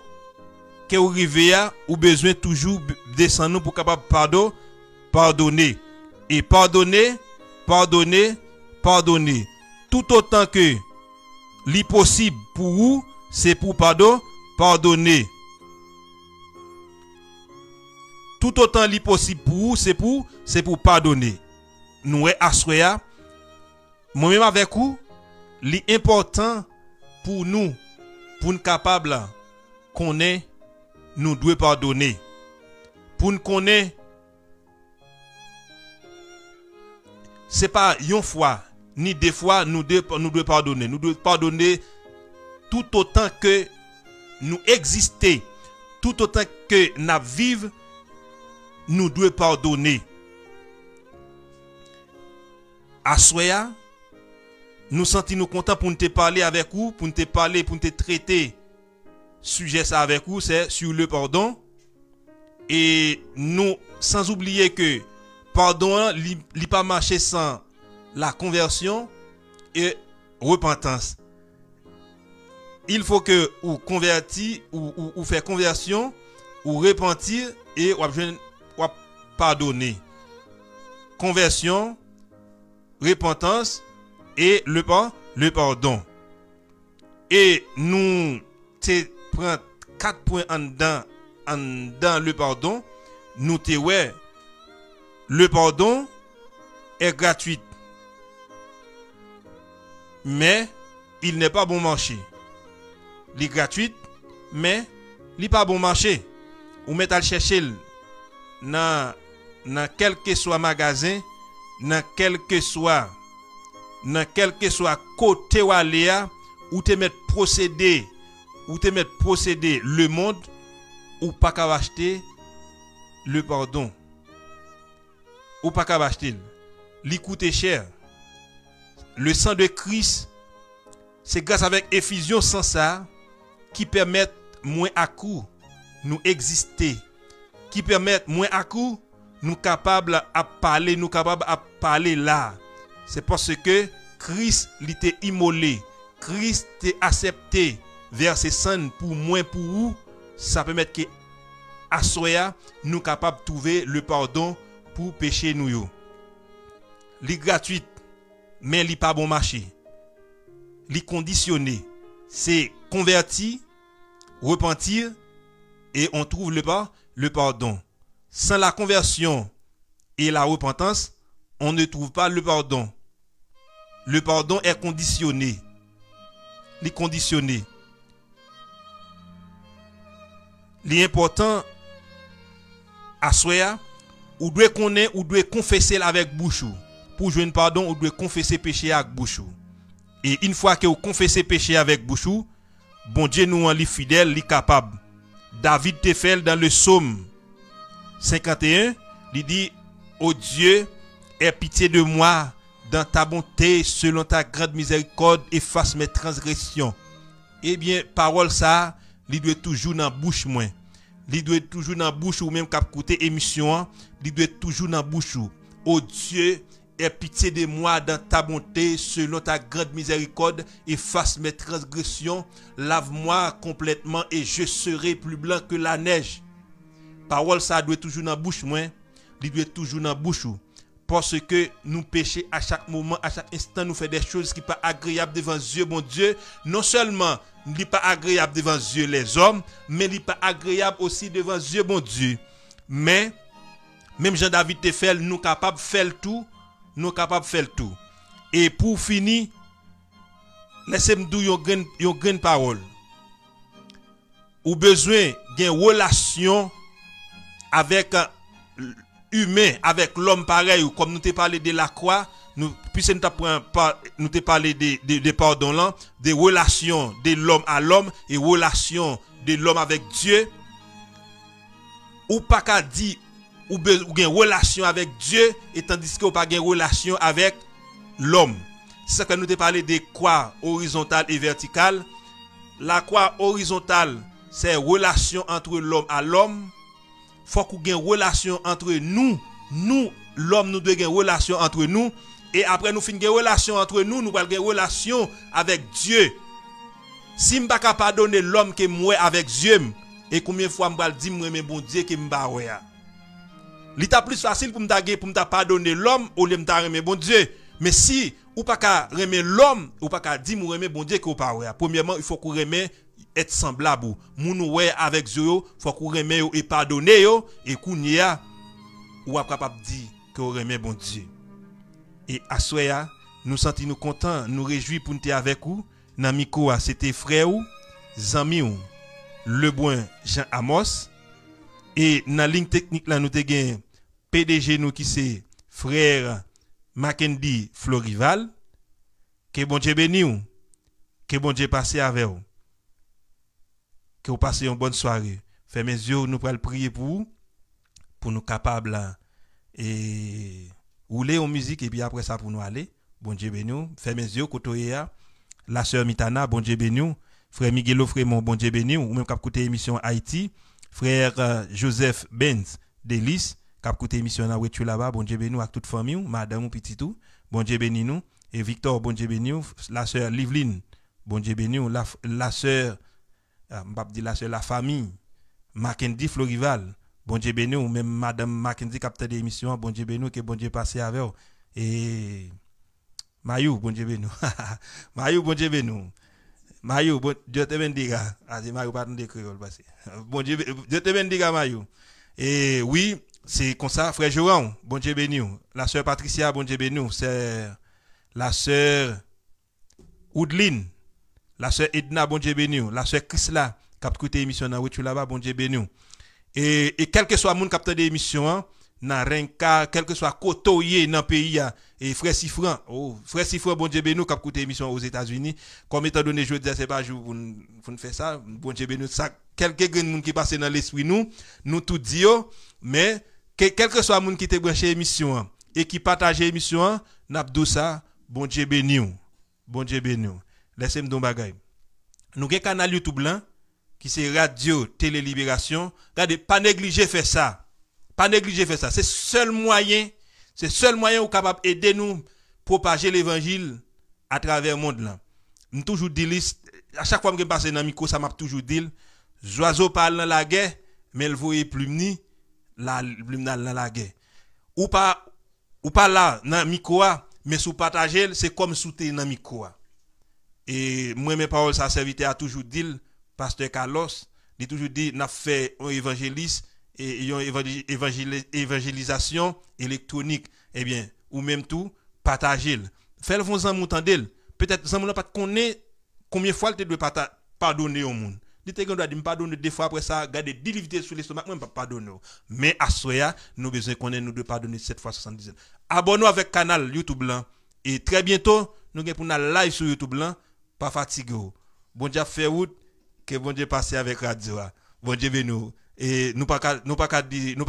que vous arrivez à, ou besoin toujours descendre pour capable pardonner et pardonner tout autant que l'impossible pour vous, c'est pour pardonner. Tout autant l'impossible pour vous, c'est pour pardonner. Nous assoya, moi-même avec vous, l'important pour nous capables connaître, nous devons pardonner. Pour nous connaître, c'est pas une fois ni deux fois nous devons pardonner. Nous devons pardonner tout autant que nous existons, tout autant que nous vivons, nous devons pardonner. À soya, nous sentons nous contents pour nous te parler avec vous, pour nous te parler, pour nous te traiter sujet ça avec vous, c'est sur le pardon. Et nous, sans oublier que pardon, il pas marché sans la conversion et repentance. Il faut que vous convertir ou faire conversion ou repentir et ou pardonner. Conversion, repentance et le pardon. Et nous prenons 4 points dans le pardon. Nous te ouais, le pardon est gratuit, mais il n'est pas bon marché. Il est gratuit, mais il n'est pas bon marché. Ou mettez à chercher dans quel que soit magasin, dans quel que soit côté ou aléa, ou te mettre procédé le monde, ou pas qu'à acheter le pardon. Ou pas qu'à acheter. Il coûte cher. Le sang de Christ, c'est grâce avec effusion sans ça qui permet moins à coup nous exister, qui permet moins à coup nous capables à parler là. C'est parce que Christ l'était immolé, Christ t'est accepté vers ses sang pour moins pour vous, ça permet que à soya nous capables de trouver le pardon pour pécher nous yo. Li gratuit mais li pas bon marché. Li conditionné, c'est converti, repentir et on trouve le pardon. Sans la conversion et la repentance, on ne trouve pas le pardon. Le pardon est conditionné. Li conditionné. L'important à soya, ou doit connaître ou doit confesser avec bouche. Pour jouer un pardon, ou doit confesser péché avec bouche. Et une fois que vous confessez péché avec bouche, bon Dieu nous en li fidèle, li capable. David te fait dans le psaume 51, il dit: "Ô Dieu, aie pitié de moi, dans ta bonté, selon ta grande miséricorde, efface mes transgressions." Eh bien, parole ça, il doit toujours dans bouche moins. Il doit toujours dans bouche ou même cap côté émission, il doit toujours dans bouche. "Ô Dieu, aie pitié de moi dans ta bonté, selon ta grande miséricorde, efface mes transgressions, lave-moi complètement et je serai plus blanc que la neige." Parole ça doit toujours dans bouche moi, il doit toujours dans bouche. Parce que nous péchons à chaque moment, à chaque instant, nous faisons des choses qui ne sont pas agréables devant Dieu, bon Dieu. Non seulement il n'est pas agréable devant Dieu les hommes, mais il n'est pas agréable aussi devant Dieu, bon Dieu. Mais Même Jean-David te fait, nous capable de faire tout. Nous capable de faire tout. Et pour finir, laissez-moi dire une grande parole. Ou besoin d'une relation avec humain, avec l'homme pareil, ou comme nous t'ai parlé de la croix, puisque nous t'ai parlé de pardon là, des relations de l'homme à l'homme et relations de l'homme avec Dieu. Ou pas qu'à dire ou une relation avec Dieu et tandis que ou pas une relation avec l'homme. C'est ça que nous t'ai parlé des croix horizontales et verticales. La croix horizontale, c'est relation entre l'homme à l'homme. Faut qu'on ait une relation entre nous. Nous, l'homme, nous devons avoir une relation entre nous. Et après, nous finissons une relation entre nous, nous allons avoir une relation avec Dieu. Si je ne peux pas pardonner l'homme qui est moi avec Dieu, et combien de fois je vais dire que bon Dieu qui m'a ouais. Il est plus facile pour me pardonner l'homme au lieu de me remettre bon Dieu. Mais si ou pas qu'à remettre l'homme, ou pas qu'à dire que remettre bon Dieu qui pas ouais. Premièrement, il faut qu'on remette être semblable. Moun ouais avec Dieu, faut qu'on remet et pardonner yo et qu'on y a ou pas capable dire que remet bon Dieu. Et à soya, nous sentons nous contents, nous réjouis pour nous avec vous. Dans micro c'était frère ou Zami ou Lebon Jean Amos et dans ligne technique là nous te gain PDG nous qui c'est frère Mackendy Florival. Que bon Dieu béni ou, que bon Dieu passe avec vous. Que vous passez une bonne soirée. Fermez les yeux, nous allons prier pour nous capables et rouler en musique et puis après ça pour nous aller. Bon Dieu béni. Fermez les yeux, côté la sœur Mitana, bon Dieu béni. Frère Miguelo Frémont, bon Dieu béni. Ou même qui a écouté l'émission Haïti. Frère Joseph Benz Delis, qui a écouté l'émission là-bas, bon Dieu béni avec toute famille, madame ou petit tout. Bon Dieu béni nous. Et Victor, bon Dieu béni. La sœur Liveline, bon Dieu béni. La sœur la famille Mackendy Florival, bon Dieu béni, ou même madame Mackendy capteur d'émission, bon Dieu béni, que bon Dieu passe avec vous. Et Mayou, bon Dieu béni. Mayou, bon Dieu béni. Mayou, bon Dieu te bendiga. Ah, c'est Mayou pas de créole passé. Bon Dieu te bendiga Mayou. Et oui, c'est comme ça frère Joran, bon Dieu béni. La sœur Patricia, bon Dieu béni, c'est la sœur Oudline. La sœur Edna, bon Dieu béni. La sœur Chrisla, qui a écouté l'émission dans Ouétu là-bas, bon Dieu béni. Et quel que soit le monde qui a écouté l'émission, dans Renka, quel que soit Kotoye dans le pays, et frère Sifran, bon Dieu béni, qui a écouté l'émission aux États-Unis, comme étant donné, je dis, c'est pas jour pour faire ça, bon Dieu béni, ça, quelques gens qui passent dans l'esprit, nous tout disons, mais quel que soit le monde qui te branché l'émission, et qui partage l'émission, n'a pas ça, bon Dieu béni, bon Dieu béni. Laissez-moi dire bagay. Nous avons un canal YouTube là, qui c'est Radio Télé Libération. Regardez, pas négliger faire ça. Pas négliger faire ça. C'est seul moyen où capable aider nous propager l'évangile à travers le monde là. Nous toujours dit à chaque fois que je passe dans le micro, ça m'a toujours dit oiseau parle dans la guerre, mais le voyez plume dans la guerre. Ou pas là dans le micro, mais sous partager, c'est comme sous dans le micro. Et moi, mes paroles, ça serviteur a toujours dit, pasteur Carlos, il a toujours dit, n'a fait un évangéliste et une évangélisation électronique. Eh bien, ou même tout, partager. Faites vos amis entendre. Peut-être, ça ne pas connaître combien de fois tu dois pardonner au monde. Il doit me pardonner deux fois après ça, garder 10 livres sur l'estomac, moi, je ne peux pas pardonner. Mais à Soya, nous avons besoin qu'on nous de pardonner 7 fois 70. Abonnez-vous avec le canal YouTube là. Et très bientôt, nous allons pour une live sur YouTube là. Pas fatigué. Bon Dieu fait route que bon Dieu passe avec radio. Bon Dieu béni. Et nous pas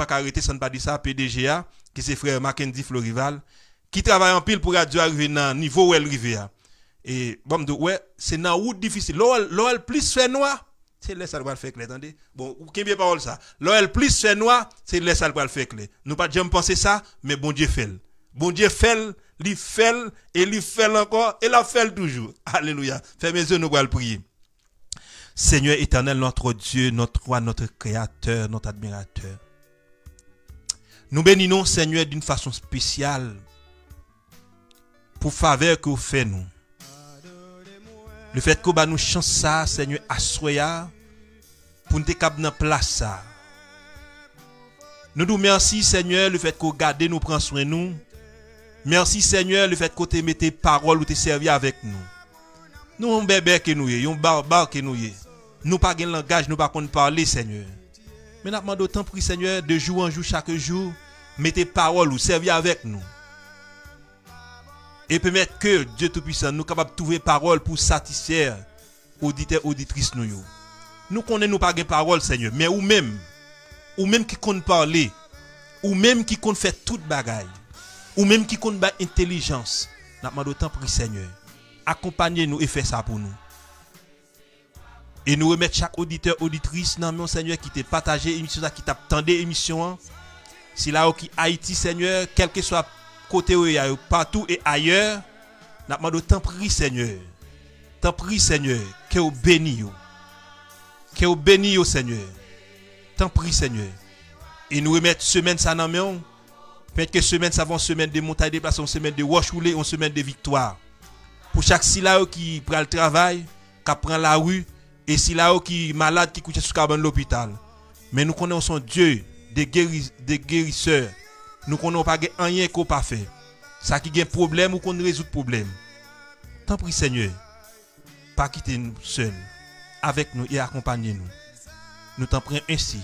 arrêter sans pas dire ça PDGA qui c'est frère Mackendy Florival qui travaille en pile pour radio arriver dans niveau où elle arrive. Et bon ouais, c'est dans route difficile. L'OL plus fait noir, c'est là ça va le faire clair, attendez. Bon, qui bien parole ça. L'OL plus fait noir, c'est là ça va le faire clair. Nous pas jamais penser ça, mais bon Dieu fait. Bon Dieu fait, il fait et il fait encore et la fait toujours. Alléluia. Fermez les yeux, nous allons prier. Seigneur éternel, notre Dieu, notre roi, notre créateur, notre admirateur. Nous bénissons Seigneur d'une façon spéciale pour faveur que vous faites nous. Le fait que vous nous chance ça, Seigneur, assoya pour nous capable dans place ça. Nous nous merci Seigneur le fait qu'on garde nous prend soin de nous. Merci Seigneur le fait qu'on te mette parole ou te servi avec nous. Nous un bébé que nous y, un barbare que nous y. Nous pas de langage, nous pas qu'on parler Seigneur. Mais nous demandons autant pour Seigneur de jour en jour chaque jour mettez parole ou servir avec nous. Et permettre que Dieu Tout-Puissant nous capable de trouver parole pour satisfaire auditeurs auditrices nous. Nous connaissons pas de parole Seigneur, mais ou même qui compte parler, ou même qui compte faire toute bagaille, ou même qui compte ba intelligence. Nous demandons autant pour Seigneur. Accompagnez-nous et faites ça pour nous. Et nous remettre chaque auditeur, auditrice, dans mon Seigneur qui t'a partagé l'émission, qui t'a tendu l'émission. Si là qui Haïti, Seigneur, quel que soit côté où il y a partout et ailleurs, nous demandons tant prie, Seigneur. Tant prie, Seigneur, que vous bénisse. Que vous bénisse, Seigneur. Tant prie, Seigneur. Et nous remettre semaine ça dans main. Peut-être que semaine ça va une semaine de montagne déplacée, une semaine de wash roulé, une semaine de victoire. Pour chaque si là qui prend le travail, qui prend la rue, et si là qui est malade, qui couche sous cabane de l'hôpital. Mais nous connaissons Dieu des guérisseurs. Nous connaissons pas rien qu'on pas fait. Ça qui a un problème ou qu'on résout le problème. Tant pis Seigneur, pas quitter nous seuls, avec nous et accompagnez-nous. Nous t'en prions ainsi,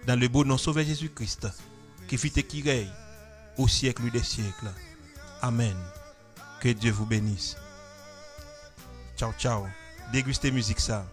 dans le beau nom Sauveur Jésus-Christ, qui fit et qui règne au siècle des siècles. Amen. Que Dieu vous bénisse. Ciao, ciao. Dégustez musique ça.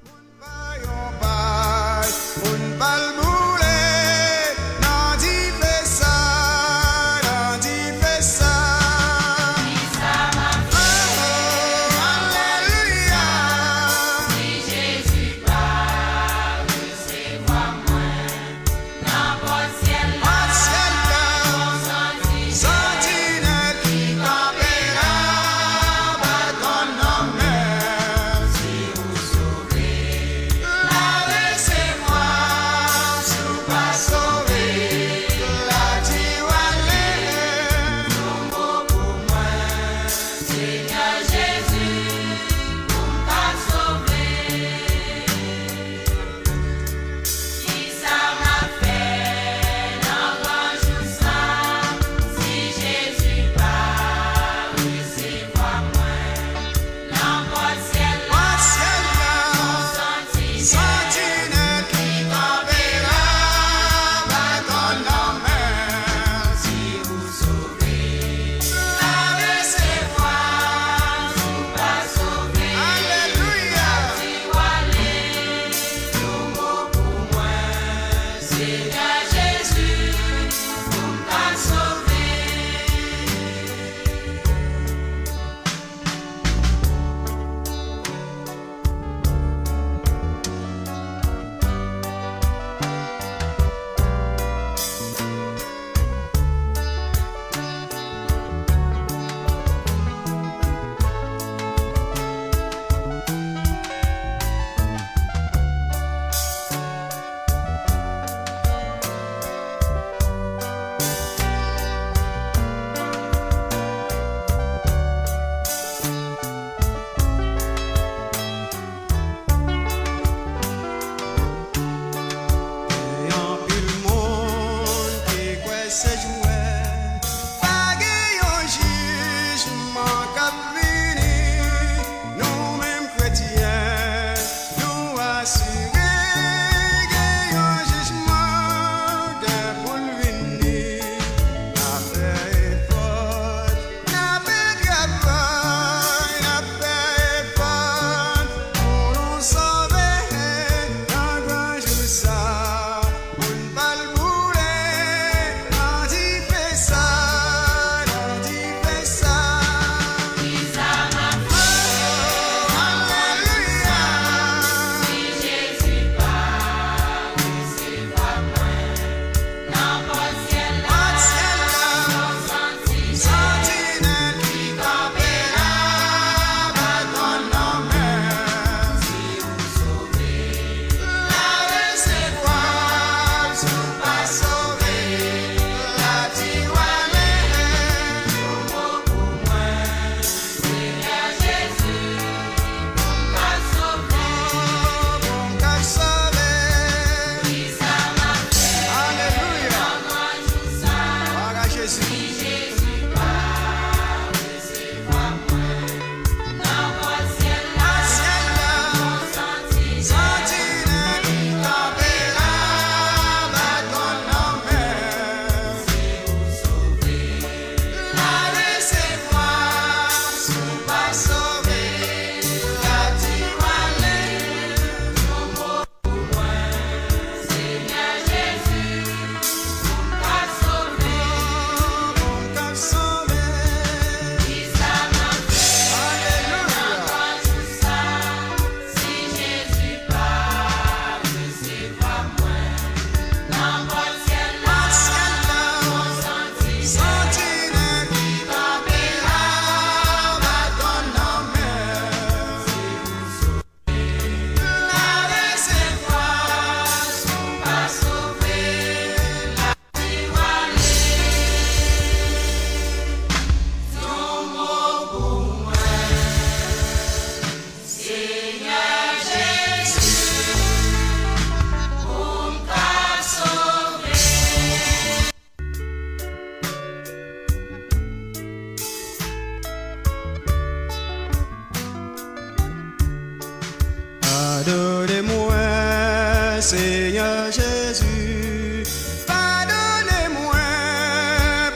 Pardonnez-moi, Seigneur Jésus. Pardonnez-moi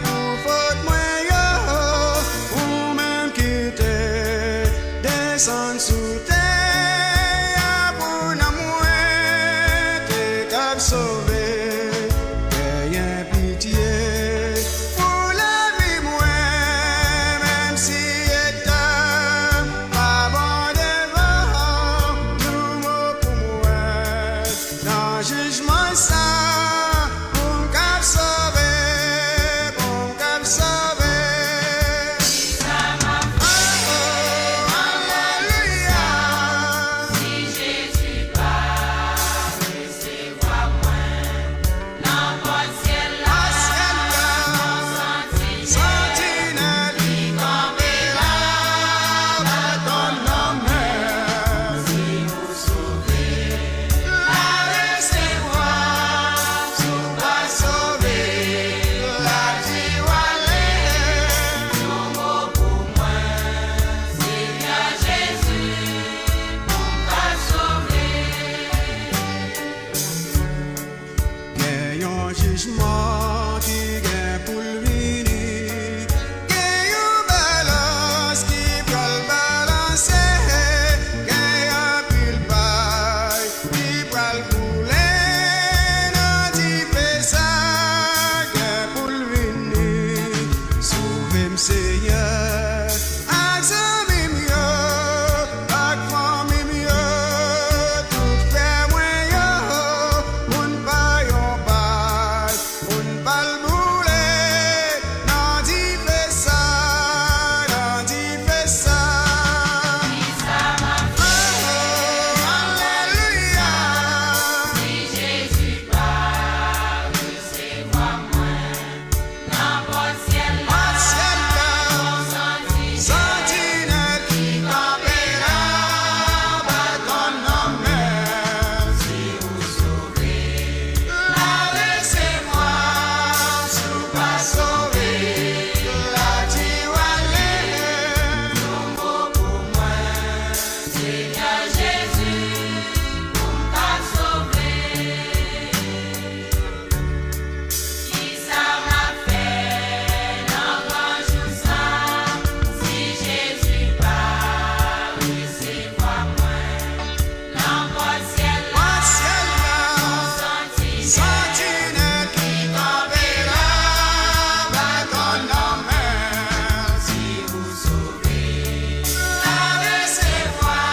pour faute moi, ou même quitter, descendre sous terre pour moi, t'es cap sauver. Ayez pitié pour la vie, moi, même si est pas bon devant nous, pour moi. Dans jugement, ça, pour me cap sauver, pour me cap sauver. Alléluia. Si Jésus part, recevoir moi, n'importe ciel là, Sentinelle qui campait là, bâton d'homme, si vous sauvez, la recevoir, sous pas sauver, la vie nos mots pour moi, Seigneur Jésus, pour pas sauver. Gagne un jugement qui gagne pour le venir. Gagne une balance qui peut le balancer. Gagne un pile paille qui peut le couler. Non, tu fais ça, gagne pour le venir. Sauve-moi, Seigneur. Accent mieux, accent mieux. Tout fait moyen, on pas yon bail, on pas le bouler. Non, tu fais ça, non, tu fais ça. Alléluia. Si Jésus part, recevoir moi, n'importe ciel là, Sentinelle qui campait là, bâton d'homme, si vous sauvez, la laissez-moi, sous pas sauver, la diwalée, nos mots pour moi, Seigneur Jésus, pour pas sauver. Qui ça m'a fait dans grand jour ça, si Jésus part, recevoir moi, n'importe ciel là, Sentinelle qui campait là, bâton d'homme, si vous sauvez, la laissez-moi,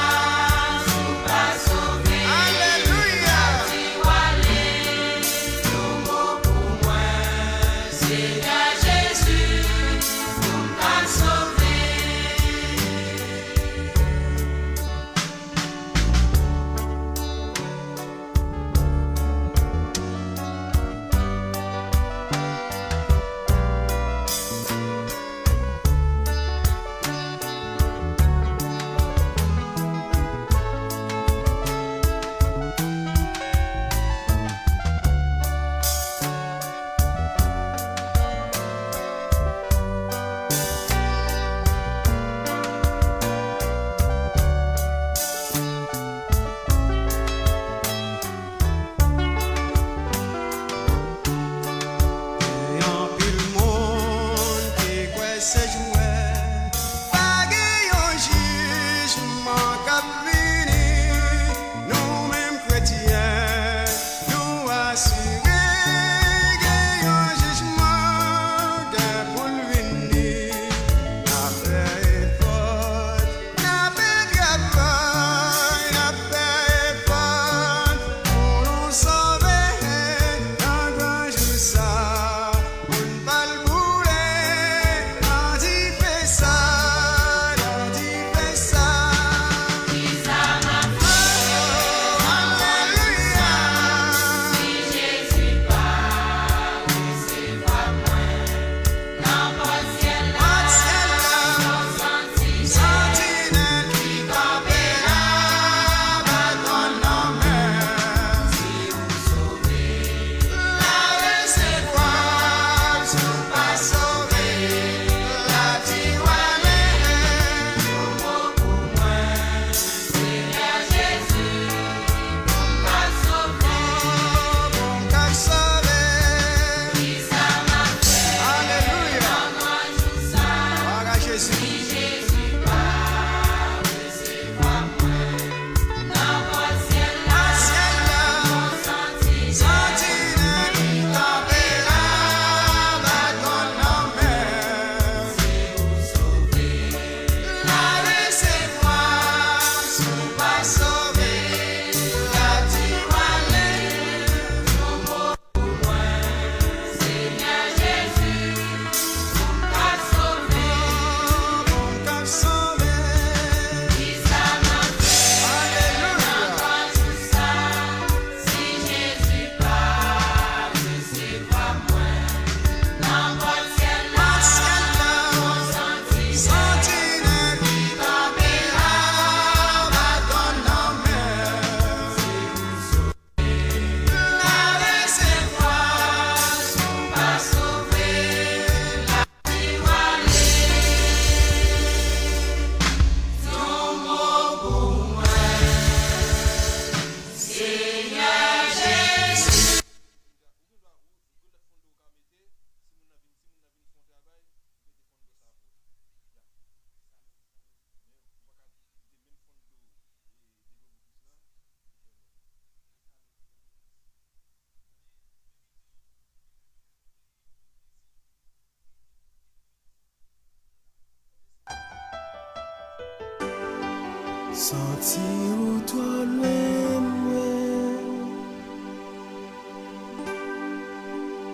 Senti ou toi loin,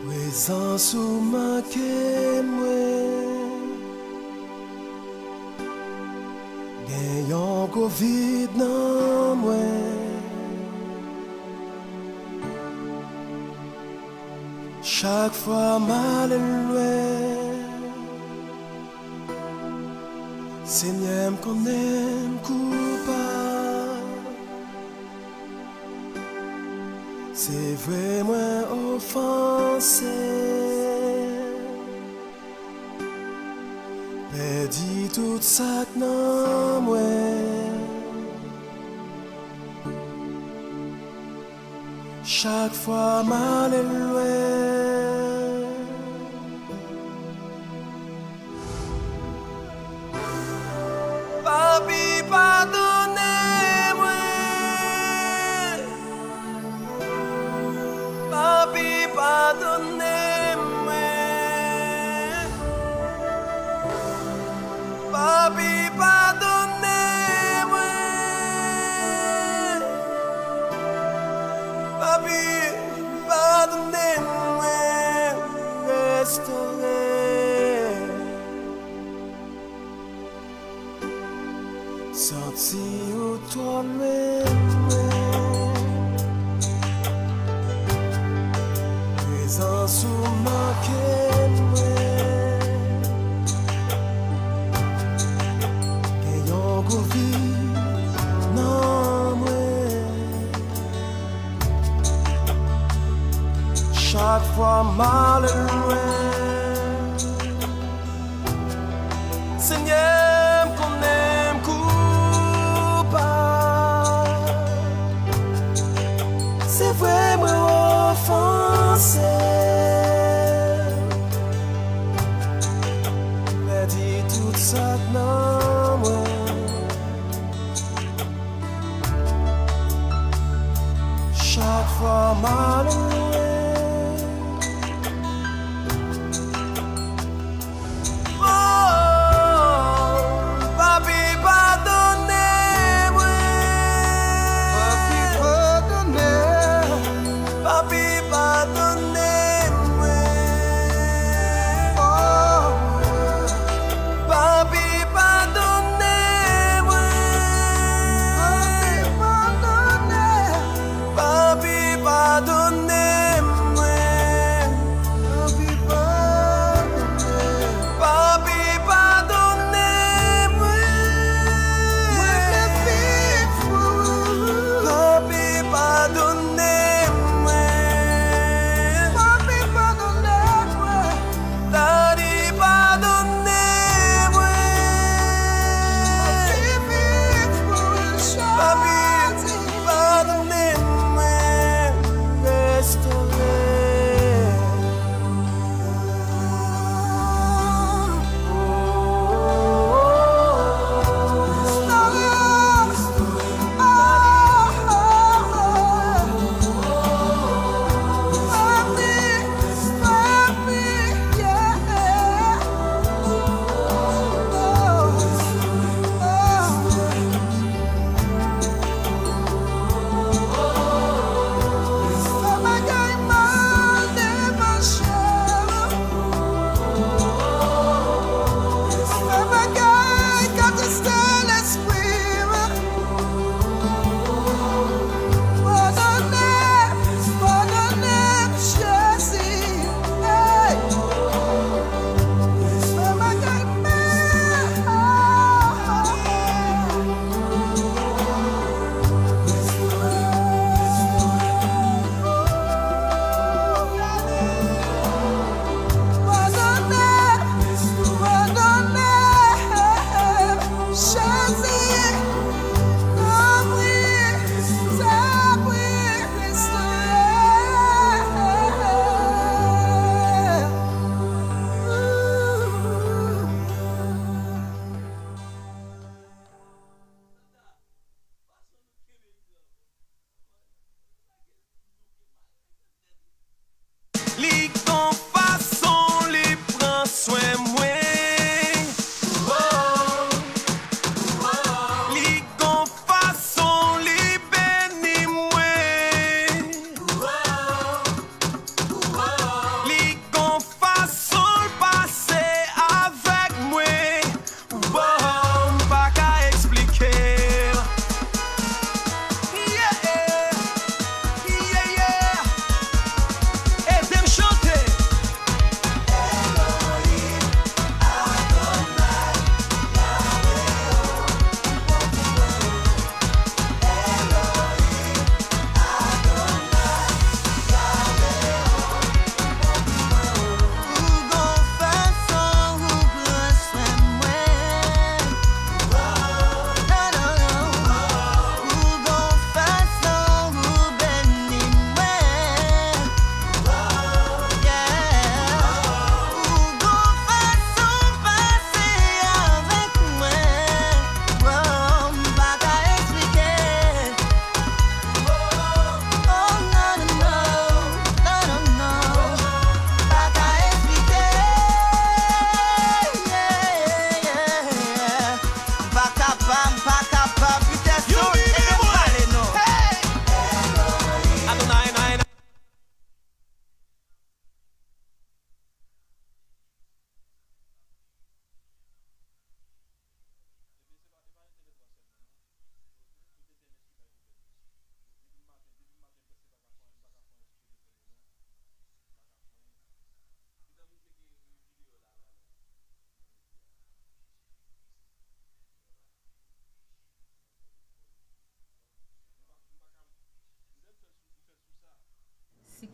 présence ou manqué, gagnant Covid dans moi. Chaque fois mal loin, Seigneur qu'on aime coupable. C'est vraiment offensé. Perdu tout ça dans moi. Chaque fois mal loin. Papi, pardonnez-moi. Papi, pardonnez-moi. Papi, pardonnez-moi. Papi, pardonnez-moi. Restaurez. Senti ou toi présence ou manqué, ayant Covid non moi. Chaque fois mal loin, Seigneur qu'on aime c'est vraiment offensé. Mais dis tout ça dans moi. Chaque fois mal loin. Pardonnez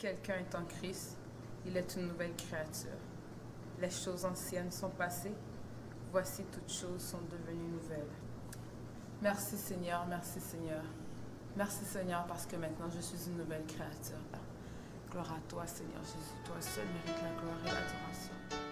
quelqu'un est en Christ, il est une nouvelle créature. Les choses anciennes sont passées, voici toutes choses sont devenues nouvelles. Merci Seigneur, merci Seigneur. Merci Seigneur parce que maintenant je suis une nouvelle créature. Gloire à toi Seigneur Jésus, toi seul mérite la gloire et l'adoration.